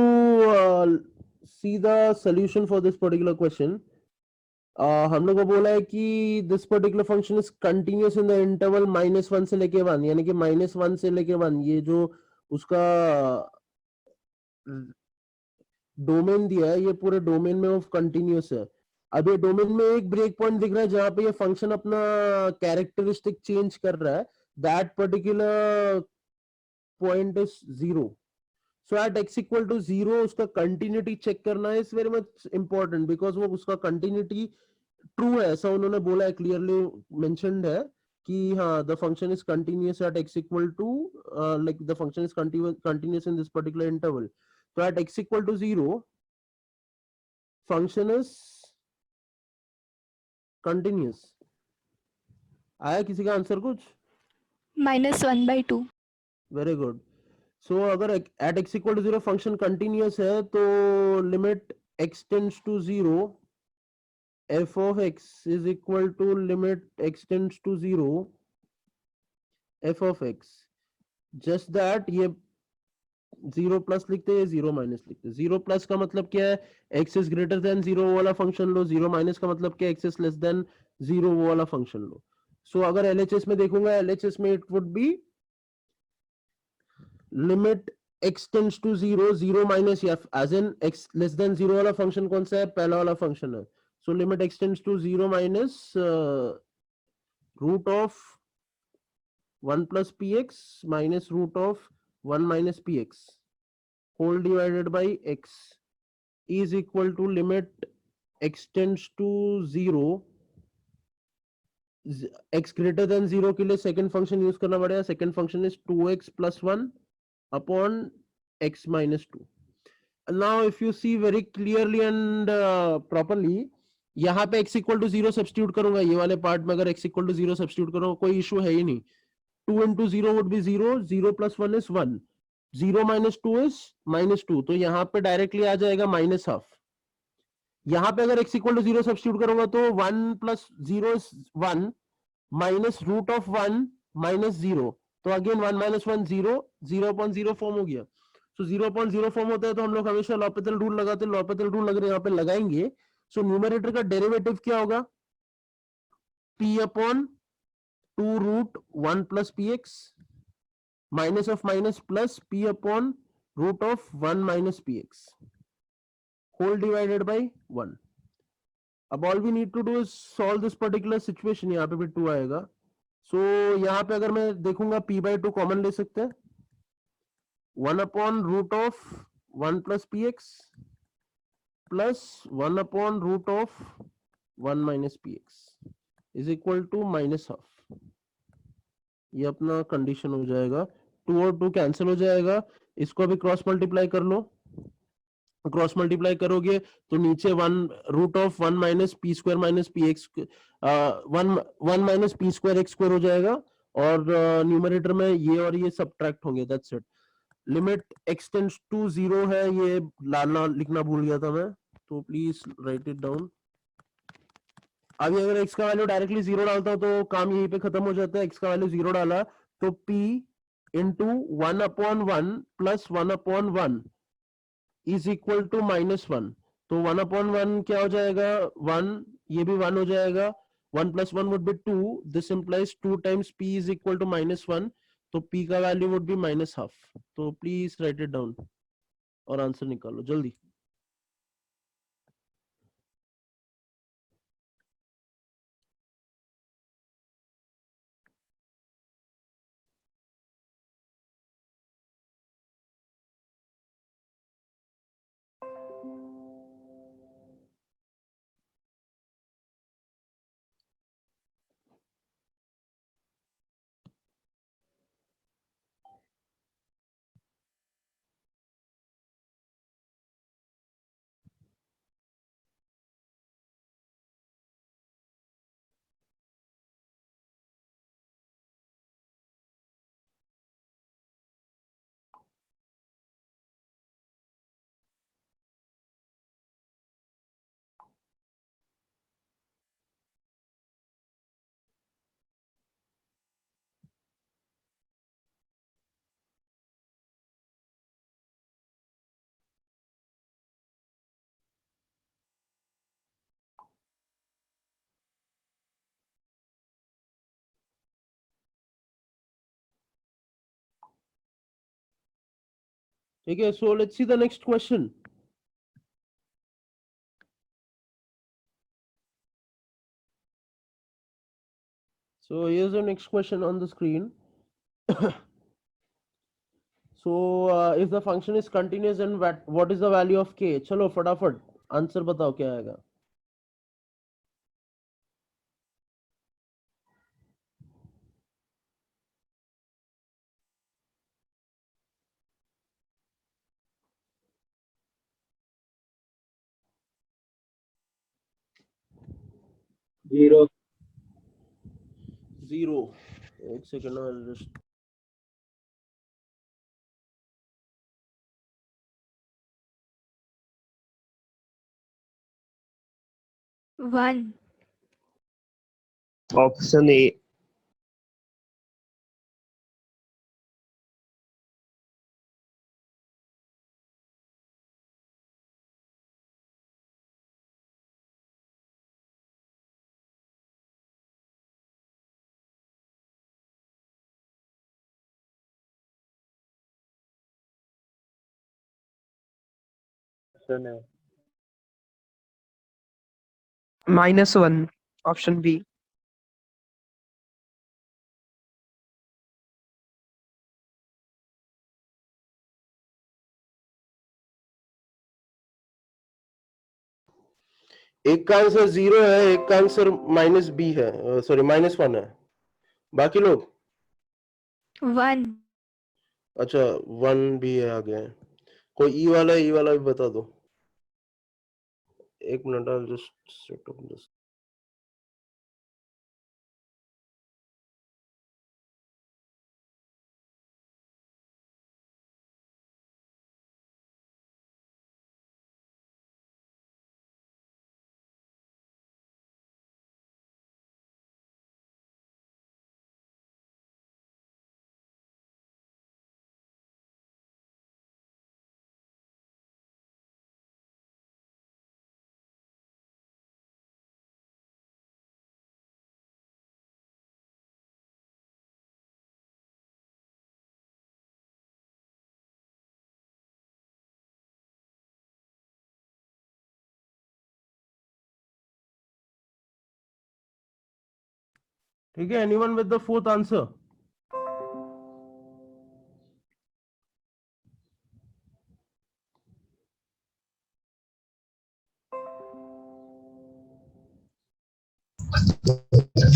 see the solution for this particular question. हम लोग को बोला है कि this particular function is continuous in the interval -1 से लेके 1, यानी कि -1 से लेके 1. ये जो उसका डोमेन दिया है, ये पूरे डोमेन में ऑफ कंटिन्यूस है. अब ये डोमेन में एक ब्रेक पॉइंट दिख रहा है जहां पे ये फंक्शन अपना कैरेक्टरिस्टिक चेंज कर रहा है. That particular point is 0. So at x equal to 0 उसका कंटिन्यूटी चेक करना है, is very much important because वो उसका कंटिन्यूटी ट्रू है ऐसा उन्होंने बोला है, क्लियरली मेंशन्ड है कि हाँ the function is continuous at x equal to like the function is continuous in this particular interval. तो at x equal to 0 function is continuous. आया किसी का आंसर कुछ? -1/2. Very good. सो अगर at x equal to 0 function continuous है तो limit x tends to 0 f of x is equal to limit x tends to 0 f of x. just that ये 0 plus लिखते हैं, 0 माइनस लिखते हैं. 0 plus का मतलब क्या है? x इज ग्रेटर देन 0 वाला फंक्शन लो. 0 माइनस का मतलब क्या है? x इज लेस देन 0 वो वाला फंक्शन लो. सो अगर LHS में देखूंगा, LHS में it would be limit x tends to 0 0 minus f as in x less than 0 वाला फंक्शन कौन सा है? पहला वाला फंक्शन है. So limit x tends to 0 minus root of 1 plus px minus root of 1 minus px whole divided by x is equal to limit x tends to 0 x greater than 0 के लिए second function use करना पड़ेगा. Second function is 2x plus 1 upon x minus 2. And now if you see very clearly and properly, यहाँ पे x equal to 0 substitute करूंगा. ये वाले part में अगर x इक्वल टू 0 सब्स्टिट्यूट करूंगा कोई इशू है ही नहीं. 2 into 0 would be 0. 0 plus 1 is 1. 0 minus 2 is -2. तो यहाँ पे डायरेक्टली आ जाएगा -12. यहाँ पे अगर x इक्वल टू 0 सब्स्टिट्यूट करूंगा तो 1 plus 0 is 1 minus root of 1 minus 0. तो अगेन 1 minus 1 0. 0/0 फॉर्म हो गया. सो 0/0 फॉर्म होता है तो हम लोग हमेशा लॉपिथल रूल लगाते हैं. लॉपिथल रूल अगर यहाँ पे लगाएंगे सो न्यूमरेटर का डेरिवेटिव क्या होगा? p upon 2 root 1 plus px minus of minus plus p upon root of 1 minus px whole divided by 1. अब all we need to do is solve this particular situation. यहाँ पे भी 2 आएगा. सो यहाँ पे अगर मैं देखूंगा p/2 कॉमन ले सकते हैं. 1 upon root of 1 plus px plus 1 upon root of 1 minus px is equal to -12. ये अपना कंडीशन हो जाएगा. 2 और 2 कैंसिल हो जाएगा. इसको अभी क्रॉस मल्टीप्लाई कर लो. क्रॉस मल्टीप्लाई करोगे तो नीचे 1 root of 1 minus p square minus p x 1 minus p square x square हो जाएगा. और न्यूमरेटर में ये और ये सब्ट्रैक्ट होंगे. That's it. Limit x tends to 0 है. ये लाना लिखना भूल गया था मैं, तो प्लीज राइट इट डाउन. अभी अगर x का वैल्यू डायरेक्टली 0 डालता हूं तो काम यहीं पे खत्म हो जाता है. x का वैल्यू 0 डाला तो p into 1 upon 1 plus 1 upon 1 is equal to -1. तो 1 अपॉन 1 क्या हो जाएगा? 1. ये भी 1 हो जाएगा. 1 plus 1 would be 2. This implies 2 times p is equal to -1. तो p का वैल्यू वुड बी -12. तो प्लीज राइट इट डाउन और आंसर निकालो जल्दी. ठीक है. So let's see the next question. So here's the next question on the screen. So if the function is continuous, then what is the value of k? चलो फटाफट answer बताओ क्या आएगा. Zero. Zero. एक सेकंड ना, I'll just. One. Option A. -1. Option B. एक का answer 0 है, एक का आंसर -b है, सॉरी -1 है. बाकी लोग वन. अच्छा 1 भी है आगे. कोई ई वाला भी बता दो. एक minute, I'll just set up this. ठीक है, anyone with the fourth answer?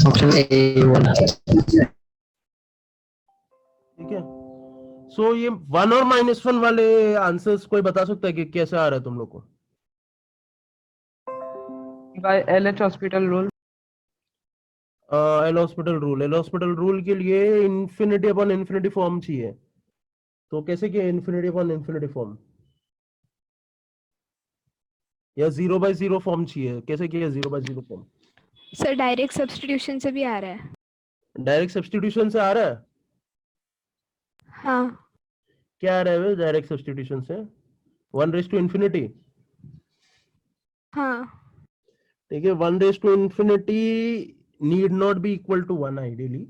Option A1. ठीक है. सो ये 1 और -1 वाले आंसर्स कोई बता सकता है कि कैसे आ रहा है तुम लोग को? By LH hospital rule. L hospital rule के लिए इन्फिनिटी अपॉन इन्फिनिटी फॉर्म चाहिए. तो कैसे किया इन्फिनिटी अपॉन इन्फिनिटी फॉर्म? या 0/0 फॉर्म चाहिए? कैसे किया 0/0 फॉर्म? सर डायरेक्ट सब्स्टिट्यूशन से भी आ रहा है. डायरेक्ट सब्स्टिट्यूशन से आ रहा है? हाँ. क्या आ रहा है डायरेक्ट सब्स्टिट्यूशन से? 1/∞. हाँ. ठीक है, 1/∞ need not be equal to 1 ideally.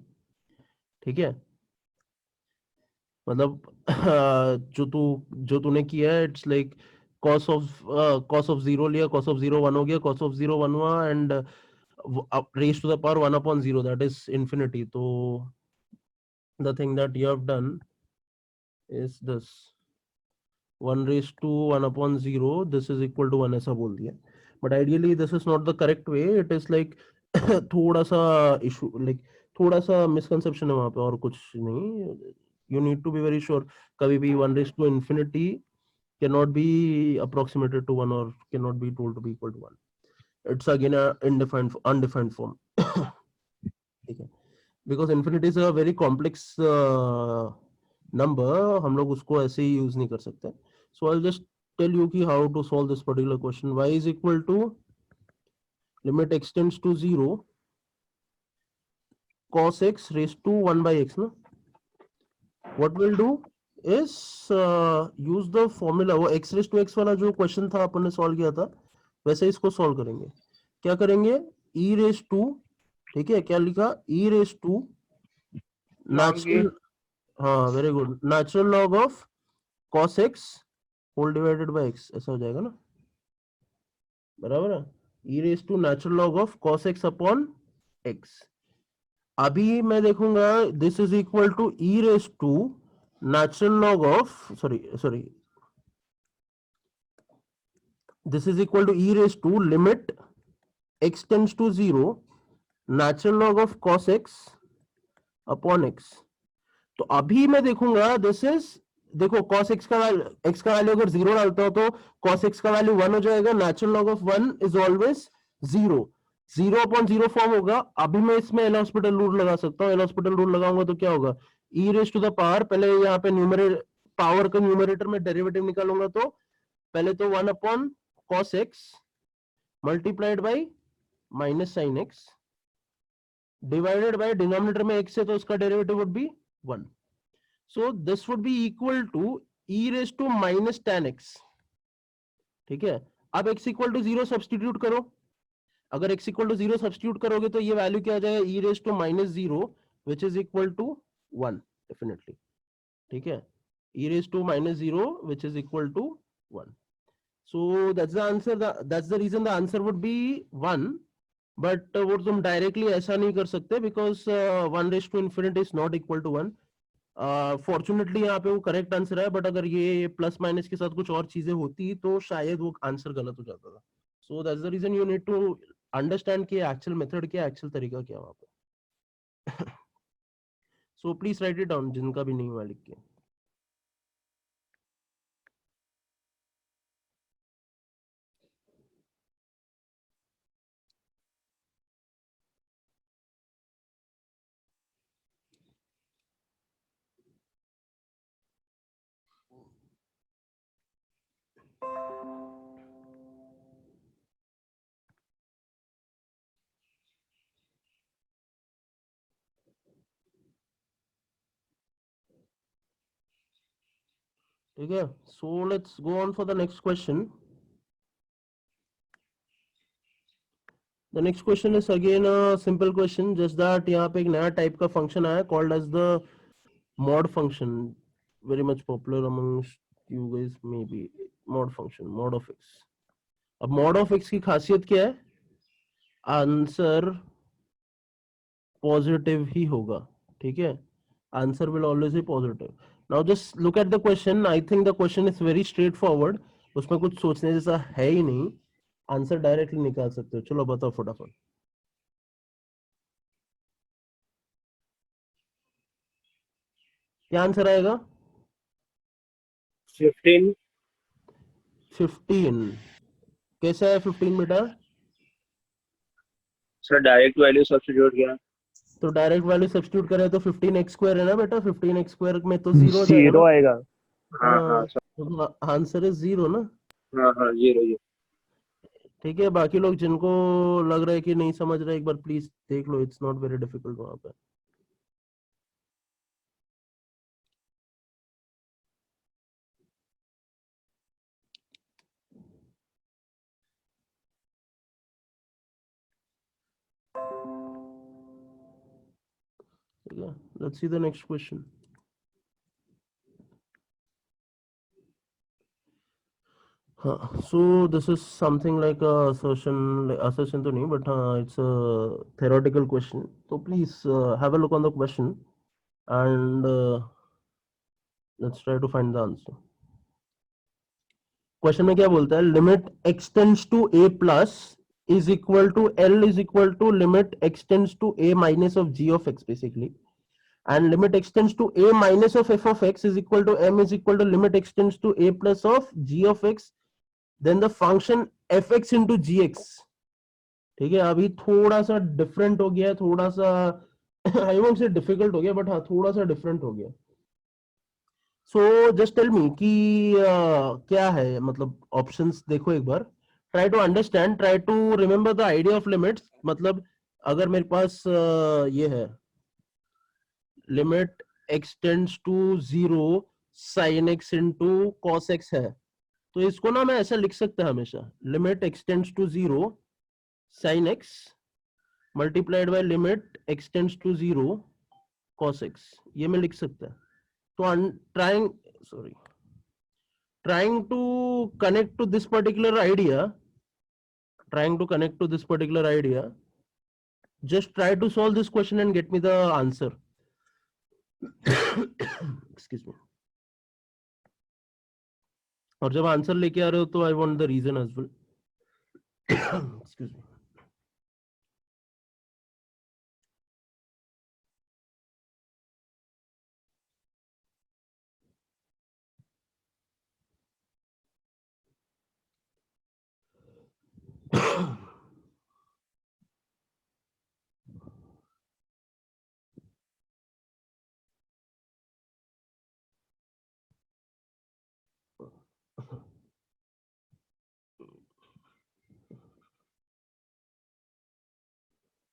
ठीक है, मतलब जो तूने किया है, इट्स लाइक cos of 0 लिया, cos of 0 1 हो गया, cos of 0 1 हुआ, and raised to the power 1/0, that is infinity. तो the thing that you have done is this 1/1/0, this is equal to 1, ऐसा बोल दिया. But ideally this is not the correct way. It is like थोड़ा सा issue, like थोड़ा सा misconception है वहां पे, और कुछ नहीं. You need to be very sure. कभी भी 1/∞ cannot be approximated to 1 or cannot be told to be equal to 1. It's again a undefined form. ठीक है, because infinity is a very complex number. हम लोग उसको ऐसे ही यूज नहीं कर सकते. So I'll just tell you how to solve this particular question. Y is equal to limit x tends to 0 cos x raised to 1/x. No, what we'll do is use the formula. वो x raised to x वाला जो question था अपन ने solve किया था, वैसे इसको solve करेंगे. क्या करेंगे? e raised to, ठीक है, क्या लिखा? e raised to natural, हाँ very good, natural log of cos x whole divided by x, ऐसा हो जाएगा ना, बराबर है? e raised to natural log of cos x upon x. अभी मैं देखूंगा this is equal to e raised to natural log of sorry this is equal to e raised to limit x tends to 0 natural log of cos x upon x. तो अभी मैं देखूंगा this is, देखो cos x का value अगर 0 डालता हो तो cos x का वैल्यू 1 हो जाएगा. Natural log of 1 is always 0. 0 upon 0 form होगा. अभी मैं इसमें एल हॉस्पिटल रूल लगा सकता हूँ. एल हॉस्पिटल रूल लगाऊंगा तो क्या होगा, e raise to the power, पहले यहाँ पे न्यूमरेटर पावर का न्यूमरेटर में डेरिवेटिव निकालूंगा तो पहले तो 1 upon cos x multiplied by minus sine x divided by denominator में x है तो उसका derivative would be 1. So this would be equal to e raised to minus tan x. ठीक है. अब x equal to 0 सब्स्टिट्यूट करो. अगर x equal to 0 substitute करोगे तो ये वैल्यू क्या आ जाएगा, e raised to minus 0 which is equal to 1 definitely. ठीक है. e raised to minus 0 which is equal to 1. So that's the answer. That's the reason the answer would be 1. But वो तुम directly ऐसा नहीं कर सकते because 1 raised to infinity is not equal to 1. Fortunately यहाँ पे वो करेक्ट आंसर है, बट अगर ये प्लस माइनस के साथ कुछ और चीजें होती तो शायद वो आंसर गलत हो जाता था. So that's the reason you need to understand कि एक्चुअल मेथड क्या, एक्चुअल तरीका क्या वहां पे. So please write it down जिनका भी नहीं हुआ लिख के. ठीक है. So let's go on for the next question. The next question is again a simple question, just that यहाँ पे एक नया टाइप का फंक्शन आया called as the mod function, very much popular amongst you guys maybe. mod function, mod of x. अब mod of x की खासियत क्या है, आंसर पॉजिटिव ही होगा. ठीक है. Answer will always be positive. Now just look at the question. I think the question is very straightforward. उसमें कुछ सोचने जैसा है ही नहीं. आंसर डायरेक्टली निकाल सकते हो. चलो बताओ फटाफट. क्या आंसर आएगा? 15. 15. कैसा है 15 बेटा? सर डायरेक्ट वैल्यू सब्स्टिट्यूट किया तो डायरेक्ट वैल्यू सब्स्टिट्यूट करें तो 15x स्क्वायर है ना बेटा. 15x स्क्वायर में तो 0 आएगा. हाँ तो आंसर इज 0 ना. हाँ 0. ठीक है. बाकी लोग जिनको लग रहा है कि नहीं समझ रहे, एक बार प्लीज देख लो. इट्स नॉट वेरी डिफिकल्ट वहां पे. Yeah, let's see the next question. So this is something like a assertion to nahi, but it's a theoretical question. So please have a look on the question and let's try to find the answer. Question में क्या बोलता है? Limit x tends to a plus is equal to L is equal to limit x tends to a minus of g of x basically. And limit x tends to a minus of f of x is equal to m is equal to limit x tends to a plus of g of x, then the function fx into gx. ठीक है. अभी थोड़ा सा different हो गया, थोड़ा सा I won't say difficult हो गया, बट हाँ थोड़ा सा डिफरेंट हो गया. सो जस्ट टेल मी कि क्या है, मतलब ऑप्शंस देखो एक बार. Try to understand, try to remember the idea of limits. मतलब अगर मेरे पास ये है limit x tends to 0 sin x into cos x है, तो इसको ना मैं ऐसा लिख सकता है हमेशा, limit x tends to 0 sin x multiplied by limit x tends to 0 cos x. ये मैं लिख सकता है. तो trying to connect to this particular idea, just try to solve this question and get me the answer. Excuse me. और जब answer लेके आ रहे हो तो I want the reason as well. Excuse me.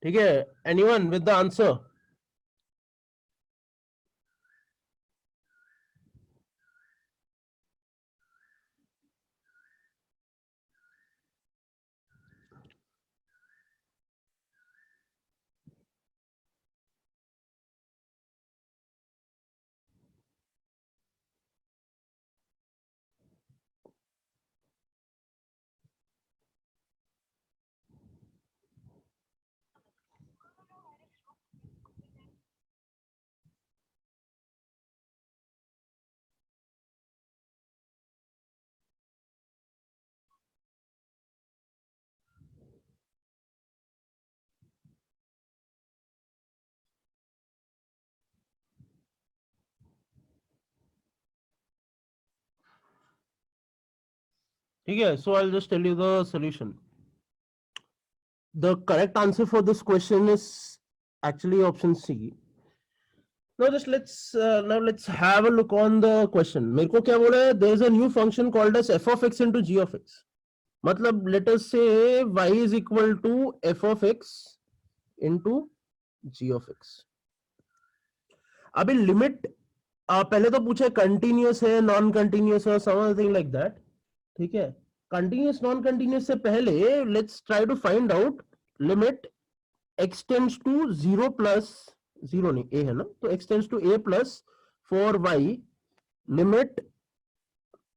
ठीक है, एनीवन विद द आंसर? ठीक है, so I'll just tell you the solution. The correct answer for this question is actually option C. Now let's have a look on the question. मेरे को क्या बोला है? There is a new function called as f of x into g of x. मतलब let us say y is equal to f of x into g of x. अभी limit पहले तो पूछे कंटिन्यूअस है, नॉन कंटिन्यूअस है, something like that. ठीक है, continuous non continuous से पहले let's try to find out limit x tends to 0 plus 0 नहीं a है ना, तो x tends to a plus 4y limit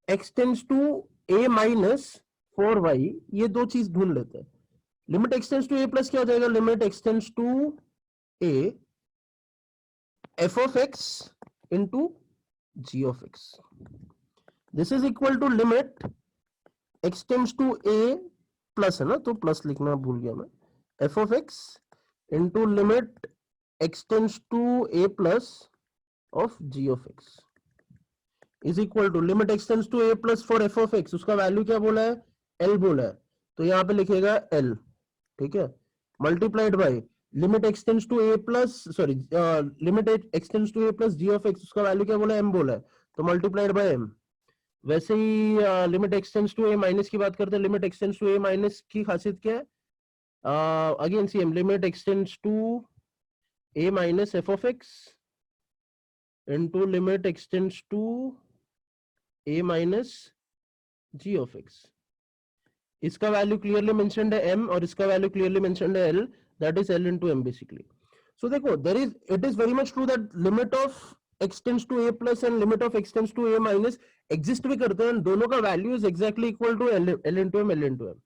x tends to a minus 4y. ये दो चीज ढूंढ लेते हैं. Limit x tends to a plus क्या हो जाएगा? Limit x tends to a f of x into g of x. This is equal to limit x tends to a plus है ना, तो प्लस लिखना भूल गया मैं. f of x into limit x tends to a plus of g of x is equal to limit x tends to a plus for f of x. उसका value क्या बोला है? l बोला है, तो यहाँ पे लिखेगा l. ठीक है, multiplied by limit x tends to a plus limit x tends to a plus g of x. उसका वैल्यू क्या बोला है? m बोला है, तो मल्टीप्लाइड बाय m. वैसे ही limit x tends to a minus की बात करते हैं. Limit x tends to a minus की खासियत क्या है? Again same, limit x tends to a minus f of x into limit x tends to a minus g of x. इसका value clearly mentioned है m और इसका value clearly mentioned है l, that is l into m basically. So देखो, it is very much true that limit of x tends to a प्लस and limit of x tends to a minus exist भी करते हैं. दोनों का value is exactly equal to l into m, l into m.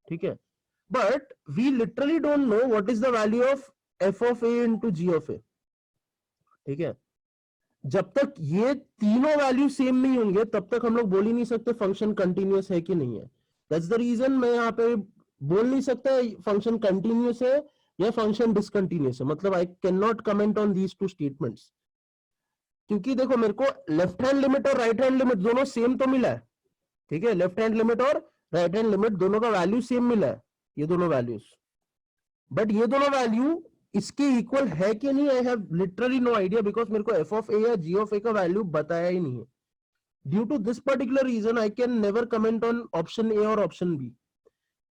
ठीक है, but we literally don't know what is the value of f of a into g of a. ठीक है, जब तक ये तीनों वैल्यू सेम नहीं होंगे तब तक हम लोग बोल ही नहीं सकते फंक्शन कंटिन्यूअस है कि नहीं है. दैट्स द रीजन मैं यहाँ पे बोल नहीं सकता फंक्शन कंटिन्यूअस है या फंक्शन डिसकंटिन्यूअस है. मतलब I can not comment on these two statements, क्योंकि देखो मेरे को लेफ्ट हैंड लिमिट और राइट हैंड लिमिट दोनों सेम तो मिला है. ठीक है, लेफ्ट हैंड लिमिट और राइट हैंड लिमिट दोनों का वैल्यू सेम मिला है, ये दोनों वैल्यूज. बट ये दोनों वैल्यू इसके इक्वल है कि नहीं, I have literally no idea, because मेरे को f of a या g of a का वैल्यू बताया ही नहीं है. Due to this particular reason I can never comment on option A और option B.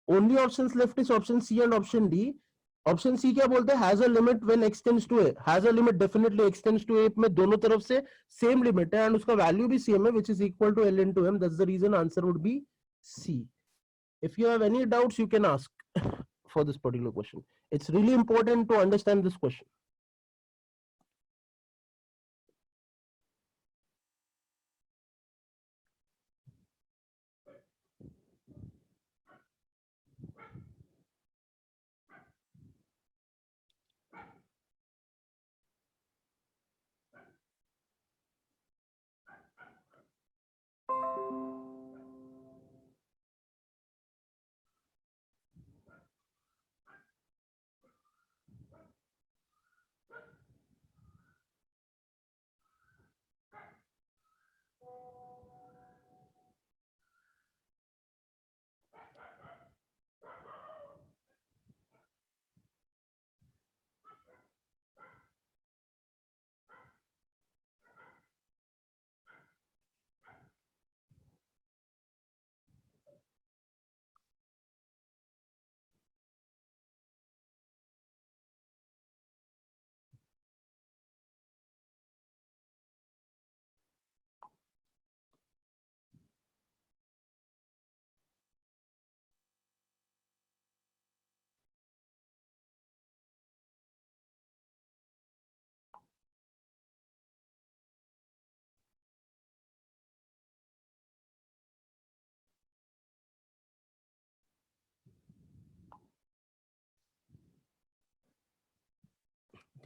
Only options left is option C and option D. Option C क्या बोलते हैं? Has a limit when x tends to a. Has a limit definitely x tends to a में दोनों तरफ से same limit है and उसका value भी सेम है, which is equal to l into m. That's the reason answer would be C. If you have any doubts, you can ask for this particular question. It's really important to understand this question.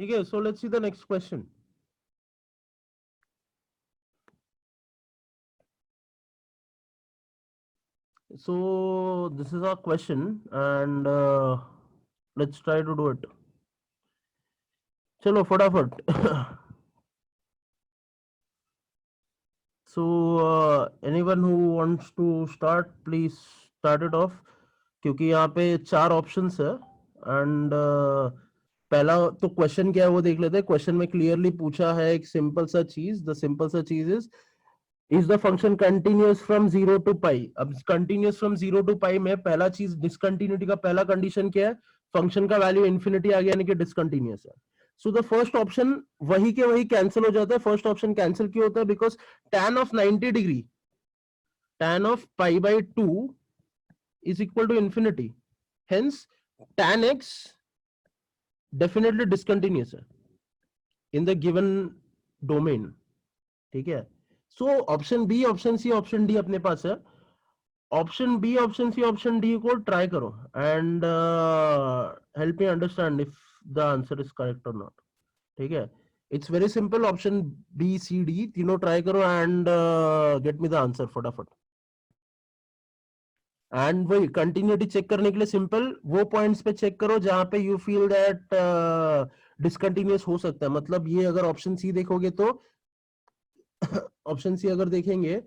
ठीक है, so let's see the next question. So this is our question and let's try to do it. चलो फटाफट. So anyone who wants to start, please start it off. क्योंकि यहाँ पे 4 options है and पहला तो क्वेश्चन क्या है वो देख लेते हैं. क्वेश्चन में क्लियरली पूछा है एक सिंपल सा चीज. द सिंपल सा चीज is the function continuous from 0 to पाई. अब कंटिन्यूअस फ्रॉम 0 to पाई में पहला चीज डिसकंटिन्यूटी का पहला कंडीशन क्या है, फंक्शन का वैल्यू इन्फिनिटी आ गया यानी कि डिसकंटिन्यूअस है. सो द फर्स्ट ऑप्शन वही के वही कैंसिल हो जाता है. फर्स्ट ऑप्शन कैंसिल क्यों होता है, because tan of 90 degree tan of pi by 2 is equal to infinity. Hence tan x definitely discontinuous है in the given domain. ठीक है. So option B, option C, option D अपने पास है. Option B, option C, option D को try करो and help me understand if the answer is correct और not. ठीक है. It's very simple. Option B, C, D तीनों try करो and get me the answer फटाफट. एंड वही continuity check करने के लिए सिंपल वो पॉइंट्स पे चेक करो जहां पे यू फील दैट डिसकंटिन्यूअस हो सकता है. मतलब ये अगर ऑप्शन सी देखोगे तो ऑप्शन सी अगर देखेंगे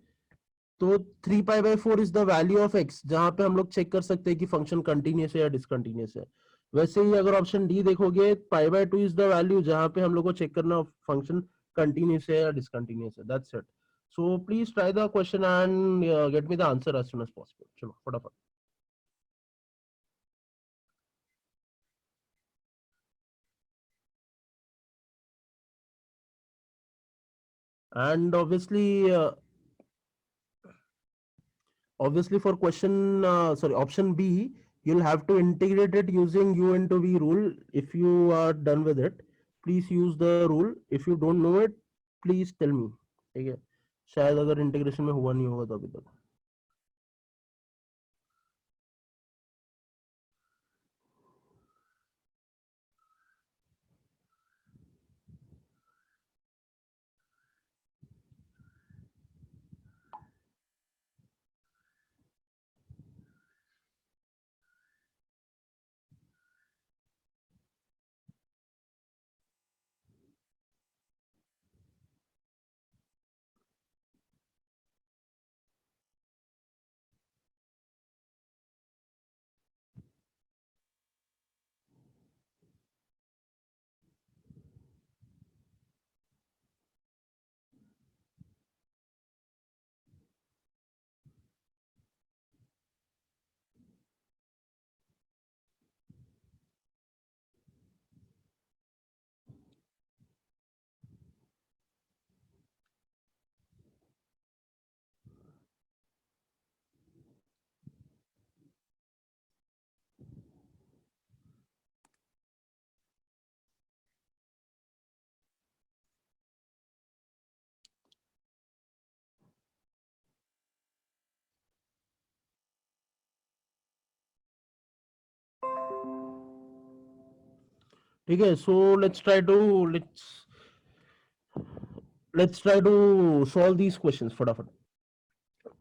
तो 3 pi by 4 is the value of x, जहां पे हम लोग चेक कर सकते हैं कि फंक्शन कंटिन्यूअस है या डिसकंटिन्यूअस है. वैसे ही अगर ऑप्शन डी देखोगे pi by 2 is the value जहां पे हम लोग को चेक करना फंक्शन कंटिन्यूअस है या डिसकंटिन्यूअस है. That's it. So please try the question and get me the answer as soon as possible. चलो फटाफट. And obviously for question option B, you'll have to integrate it using U into V rule. If you are done with it, please use the rule. If you don't know it, please tell me. ठीक है. शायद अगर integration में हुआ नहीं होगा तो अभी तक. ठीक है. So let's try to solve these questions फटाफट.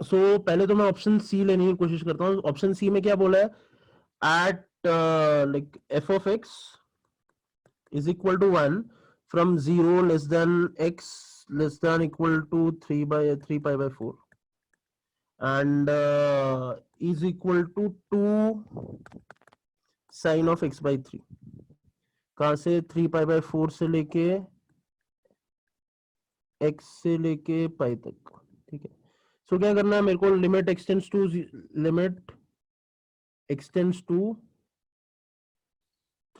सो पहले तो मैं ऑप्शन सी लेने की कोशिश करता हूँ. ऑप्शन सी में क्या बोला है, at like f of x is equal to 1 from 0 less than x less than equal to 3 pi by 4 and is equal to 2 sine of x by 3. कहां से 3 पाई बाय 4 से लेके x से लेके पाई तक. ठीक है. सो क्या करना है मेरे को, limit extends to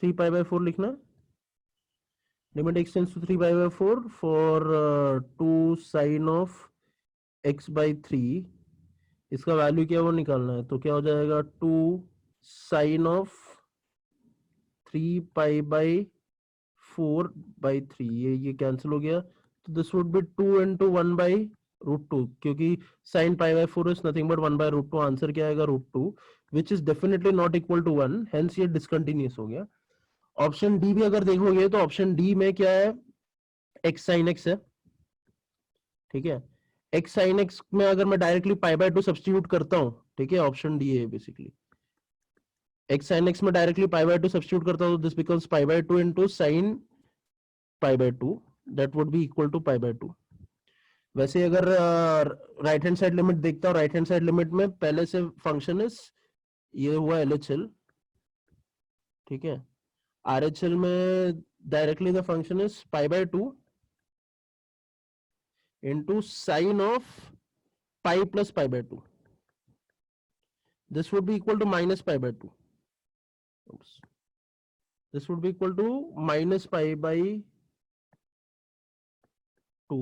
3 pi by 4 लिखना. लिमिट extends to 3 pi by 4 for 2 sine of x by 3. इसका वैल्यू क्या वो निकालना है. तो क्या हो जाएगा 2 sine of 3 pi by 4 by 3. ये कैंसिल हो गया. तो this would be 2 into 1 by root 2, क्योंकि sin pi by 4 is nothing but 1 by root 2. Answer क्या आएगा root 2, which is definitely not equal to 1. Hence ये discontinuous हो गया. ऑप्शन डी भी अगर देखोगे तो ऑप्शन डी में क्या है, एक्स साइन एक्स है, ठीक है। एक्स साइन एक्स में अगर मैं directly pi by two substitute करता हूं, ठीक है, ऑप्शन डी है बेसिकली, एक्स साइन एक्स में directly pi by two substitute करता हूं, this becomes pi by two into sine pi by two, that would be equal to pi by two. वैसे अगर राइट हैंड साइड लिमिट देखता हूं, right hand side limit में पहले से function is ये हुआ LHL, ठीक है। RHL में directly the function is pi by to into sine of pi plus pi by 2. This would be equal to minus pi by 2. Oops. This would be equal to minus pi by 2.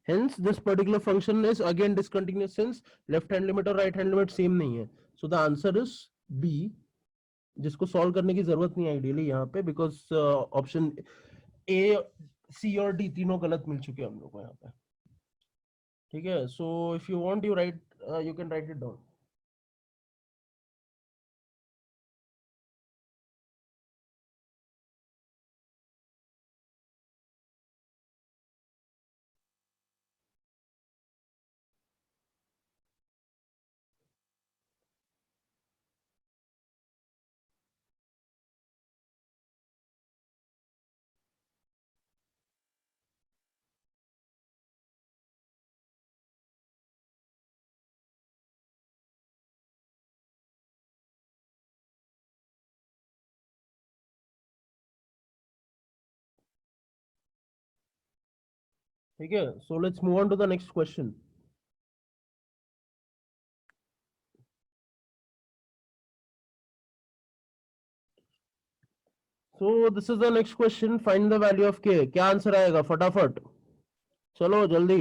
Hence, this particular function is again discontinuous since left hand limit और right hand limit same नहीं है. So the answer is B, जिसको solve करने की जरूरत नहीं है ideally यहाँ पे, because option A, C और D तीनों गलत मिल चुके हैं हम लोग को यहाँ पे, ठीक है। So if you want, you can write it down. ठीक है, so let's move on to the next question. So this is the next question, find the value of k. क्या आंसर आएगा फटाफट, चलो जल्दी।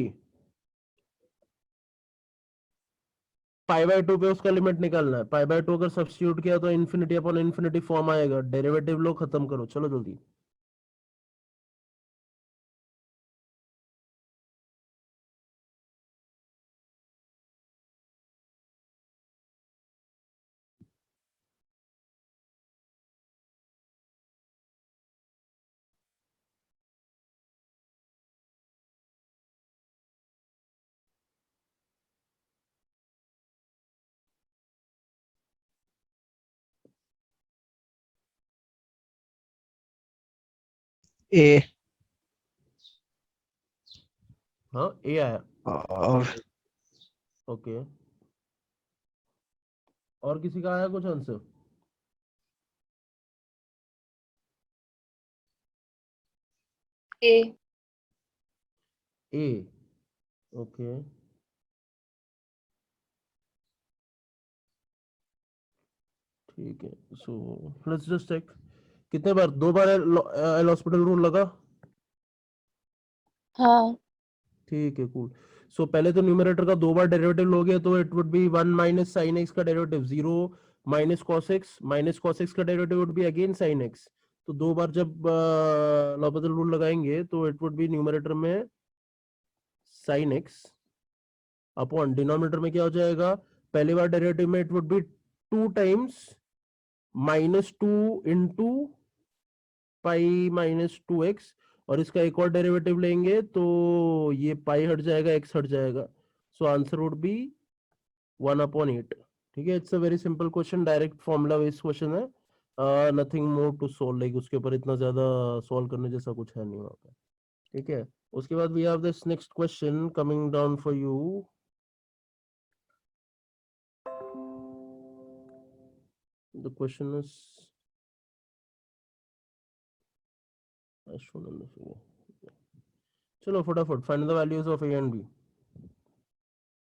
पाई बाय टू पे उसका limit निकालना है, पाई बाय टू अगर सब्स्टिट्यूट किया तो इन्फिनिटी अपॉन इन्फिनिटी फॉर्म आएगा, डेरिवेटिव लो, खत्म करो, चलो जल्दी। ए हाँ ए आया, और ओके। और किसी का आया कुछ आंसर? A, ए, ओके, ठीक है। सो लेट्स जस्ट चेक, कितने बार, दो बार एल हॉस्पिटल रूल लगा, हाँ, ठीक है, कूल। सो पहले तो न्यूमरेटर का दो बार डेरिवेटिव लोगे तो it would be 1 minus sine x का डेरिवेटिव 0 माइनस कॉस एक्स का derivative would be again sine x. तो दो बार जब लॉपिथल रूल लगाएंगे तो इट वुड बी न्यूमरेटर में साइन एक्स अपॉन डिनोमिनेटर में क्या हो जाएगा, पहली बार डेरिवेटिव में it would be 2 times -2 into pi -2x, और इसका एक और डेरिवेटिव लेंगे तो ये पाई हट जाएगा, x हट जाएगा, सो आंसर वुड बी 1/8। ठीक है, it's a very simple question, direct formula based question है, nothing more to solve, like उसके ऊपर इतना ज्यादा सॉल्व करने जैसा कुछ है नहीं वहां पे। ठीक है, उसके बाद we have this next question coming down for you. The question is shown in the figure. चलो फटाफट find the values of A and B.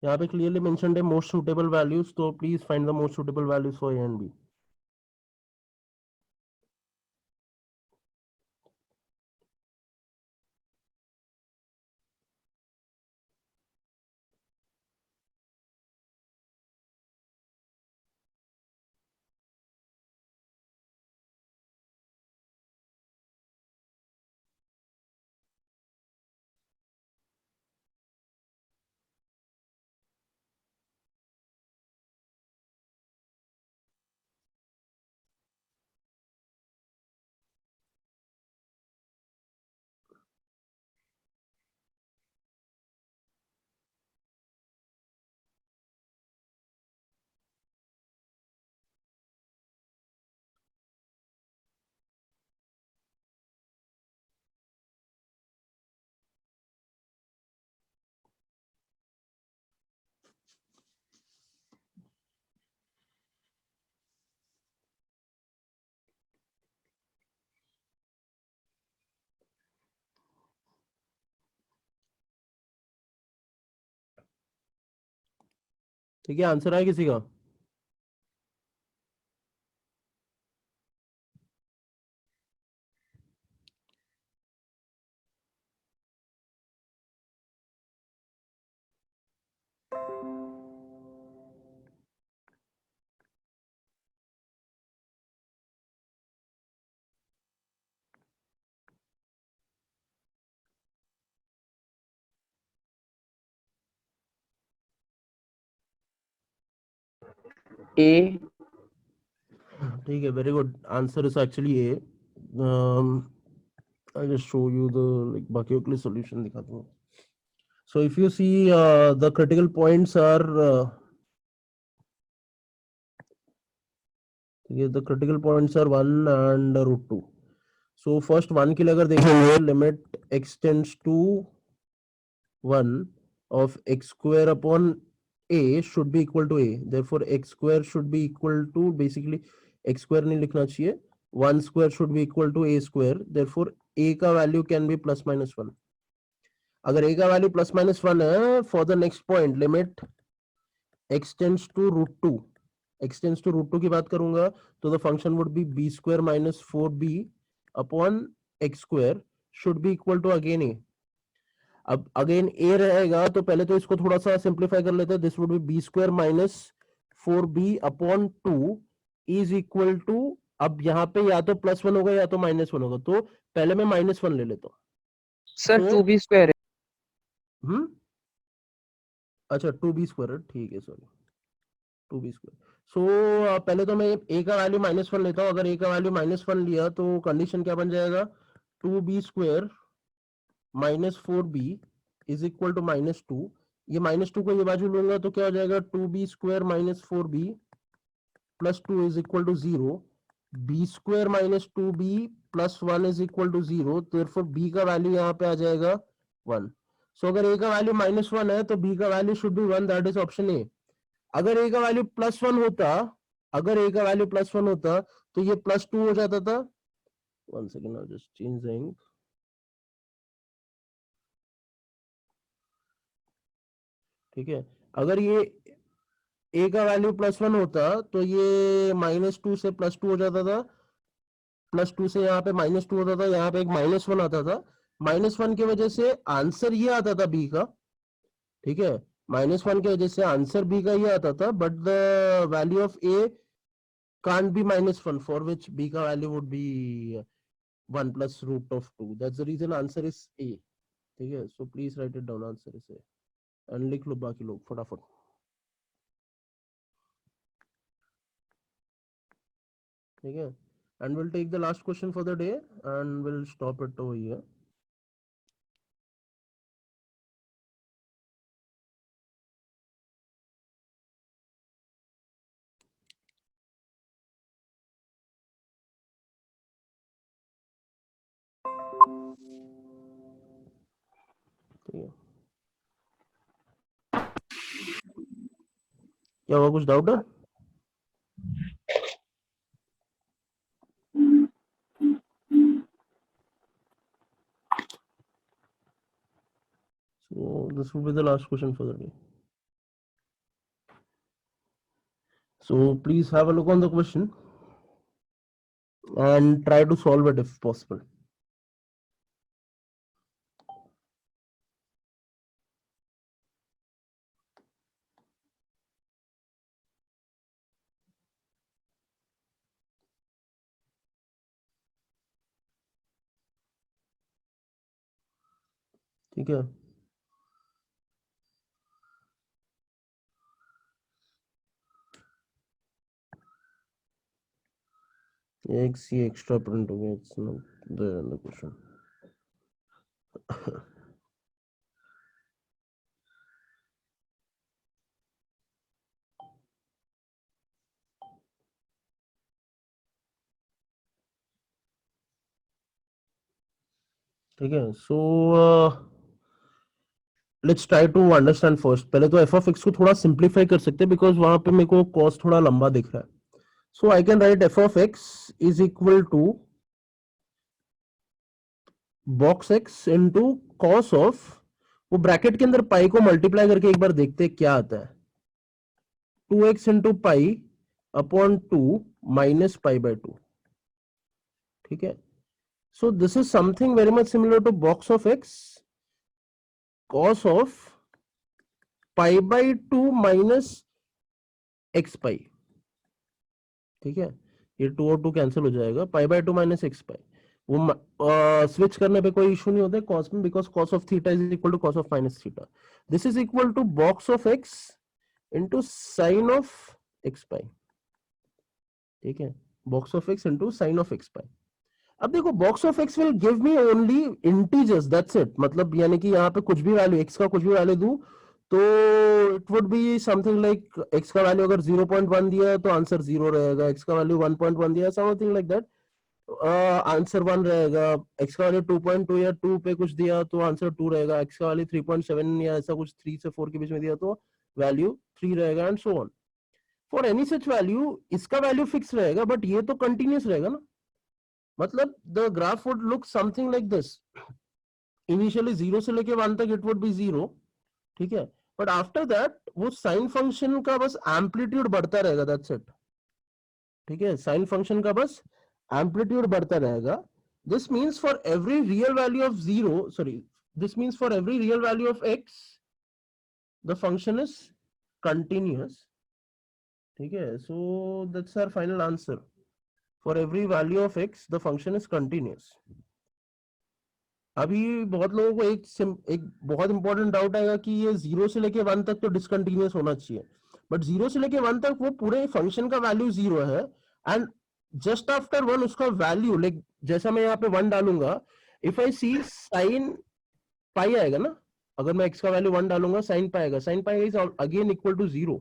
यहाँ पे क्लियरली मेंशन्ड है मोस्ट सुटेबल वैल्यूज, तो please find the most suitable values for A and B. ठीक है, answer है किसी का? A. ठीक है, very good, answer is actually A. I just show you the like बाकियों के लिए सॉल्यूशन दिखाता हूँ. So if you see the critical points are the critical points are 1 and root 2. So first 1 के लिए अगर देखेंगे limit x tends to 1 of x square upon a should be equal to a. Therefore x square should be equal to basically x square नहीं लिखना चाहिए, 1 square should be equal to a square. Therefore a का value can be plus minus 1. अगर a का value plus minus 1 है, for the next point limit x tends to root 2, x tends to root 2 की बात करूंगा तो the function would be b square minus 4b upon x square should be equal to again a. अब again a रहेगा तो पहले तो इसको थोड़ा सा सिंप्लीफाई कर लेते हैं. This would be b square minus 4b upon 2 is equal to, अब यहाँ पे या तो प्लस 1 होगा या तो माइनस 1 होगा, तो पहले मैं माइनस 1 ले लेता हूँ. सर 2b स्क्वायर है. अच्छा 2b स्क्वायर, ठीक है, सॉरी 2b स्क्वायर. सो पहले तो मैं a का वैल्यू -1 लेता हूँ. अगर a का वैल्यू -1 लिया तो कंडीशन क्या बन जाएगा, 2b square minus 4b is equal to -2. ये -2 को ये बाजू लूंगा तो क्या हो जाएगा, 2b square minus 4b plus 2 is equal to 0. b square minus 2b plus 1 is equal to 0. Therefore b का वैल्यू यहाँ पे आ जाएगा 1. सो अगर a का वैल्यू -1 है तो b का value should be 1, that is option ए. अगर a का वैल्यू +1 होता, अगर a का वैल्यू +1 होता तो ये +2 हो जाता था. 1 second, I just change the ink. ठीक है, अगर ये a का वैल्यू +1 होता तो ये -2 से +2 हो जाता था, +2 से यहाँ पे -2 होता था, यहाँ पे एक -1 आता था. -1 की वजह से आंसर ये आता था b का. ठीक है, -1 की वजह से आंसर b का ये आता था, but the value of a can't be -1, for which b का value would be 1 plus root of 2. That's the reason answer is a. ठीक है, so please write it down, answer is a. and लिख लो बाकी लोग फटाफट. ठीक है, and we'll take the last question for the day and we'll stop it over here. ठीक है, क्या हुआ, कुछ डाउट है? So this will be the last question for the day. So please have a look on the question and try to solve it if possible. ठीक है, एक सी extra print हो गया, it's not there in the question. ठीक है, so let's try to understand first. पहले तो F of x को थोड़ा सिंप्लीफाई कर सकते हैं बिकॉज वहां पे मेरे को कॉस थोड़ा लंबा दिख रहा है. So I can write f of x is equal to box x into cos of, वो ब्रैकेट के अंदर पाई को मल्टीप्लाई करके एक बार देखते हैं क्या आता है. 2x into pi upon 2 minus pi by 2. ठीक है. So this is something very much similar to box of x cos of pi by 2 minus x pi. ठीक है, ये 2 और 2 कैंसिल हो जाएगा, पाई बाय 2 माइनस एक्स पाई. वो स्विच करने पे कोई इशू नहीं होता है कॉस में, because cos of theta is equal to cos of minus theta. This is equal to box of x into sine of x pi. ठीक है, box of x into sine of x pi. अब देखो box of x will give me only integers, that's it. मतलब यानी कि यहाँ पे कुछ भी वैल्यू एक्स का कुछ भी वैल्यू दूं तो it would be something like x का वैल्यू अगर 0.1 दिया तो आंसर 0 रहेगा, एक्स का वैल्यू 1.1 दिया समथिंग लाइक दैट, आंसर 1 रहेगा. एक्स का वैल्यू 2.2 या 2 पे कुछ दिया तो आंसर 2 रहेगा. एक्स का वैल्यू 3.7 या ऐसा कुछ 3 से 4 के बीच में दिया तो वैल्यू 3 रहेगा and so on. For any such value इसका वैल्यू फिक्स रहेगा, बट ये तो कंटिन्यूस रहेगा ना. मतलब the graph would look something like this. Initially 0 से लेके 1 तक इट वुड बी 0. ठीक है, बट आफ्टर दैट वो साइन फंक्शन का बस एम्पलीट्यूड बढ़ता रहेगा, दैट्स इट. ठीक है, साइन फंक्शन का बस एम्पलीट्यूड बढ़ता रहेगा. This means for every real value of 0, sorry, this means for every real value of x the function is continuous. ठीक है, so that's our final answer. For every value of x the function is continuous. अभी बहुत लोगों को एक बहुत important doubt आएगा कि ये 0 से लेके 1 तक तो डिसकंटिन्यूअस होना चाहिए, बट 0 से लेके 1 तक वो पूरे फंक्शन का वैल्यू 0 है एंड जस्ट आफ्टर 1 उसका वैल्यू लाइक जैसा मैं यहाँ पे 1 डालूंगा, if I C sign pi आएगा ना, अगर मैं x का वैल्यू 1 डालूंगा साइन पाई आएगा, sine pi is again equal to 0.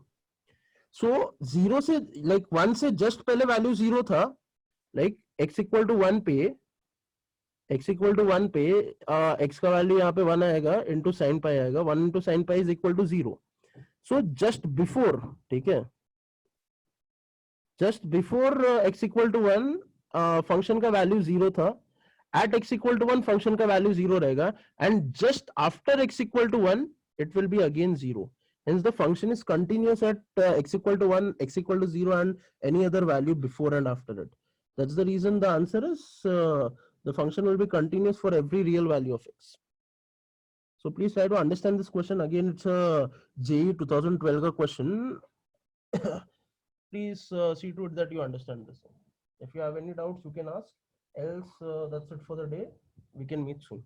So 0 से लाइक 1 से जस्ट पहले वैल्यू 0 था, लाइक x इक्वल टू 1 पे x इक्वल टू 1 पे x का वैल्यू यहाँ पे 1 आएगा इंटू साइन पाई आएगा, 1 into sine pi is equal to 0. So just before, ठीक है, just before x equal to 1 function का वैल्यू 0 था, at x equal to 1 function का वैल्यू 0 रहेगा and just after x equal to 1 it will be again 0. Hence the function is continuous at x equal to 1, x equal to 0 and any other value before and after it. That's the reason the answer is the function will be continuous for every real value of x. So please try to understand this question. Again, it's a JEE 2012 question. Please see to it that you understand this. If you have any doubts, you can ask. Else, that's it for the day. We can meet soon.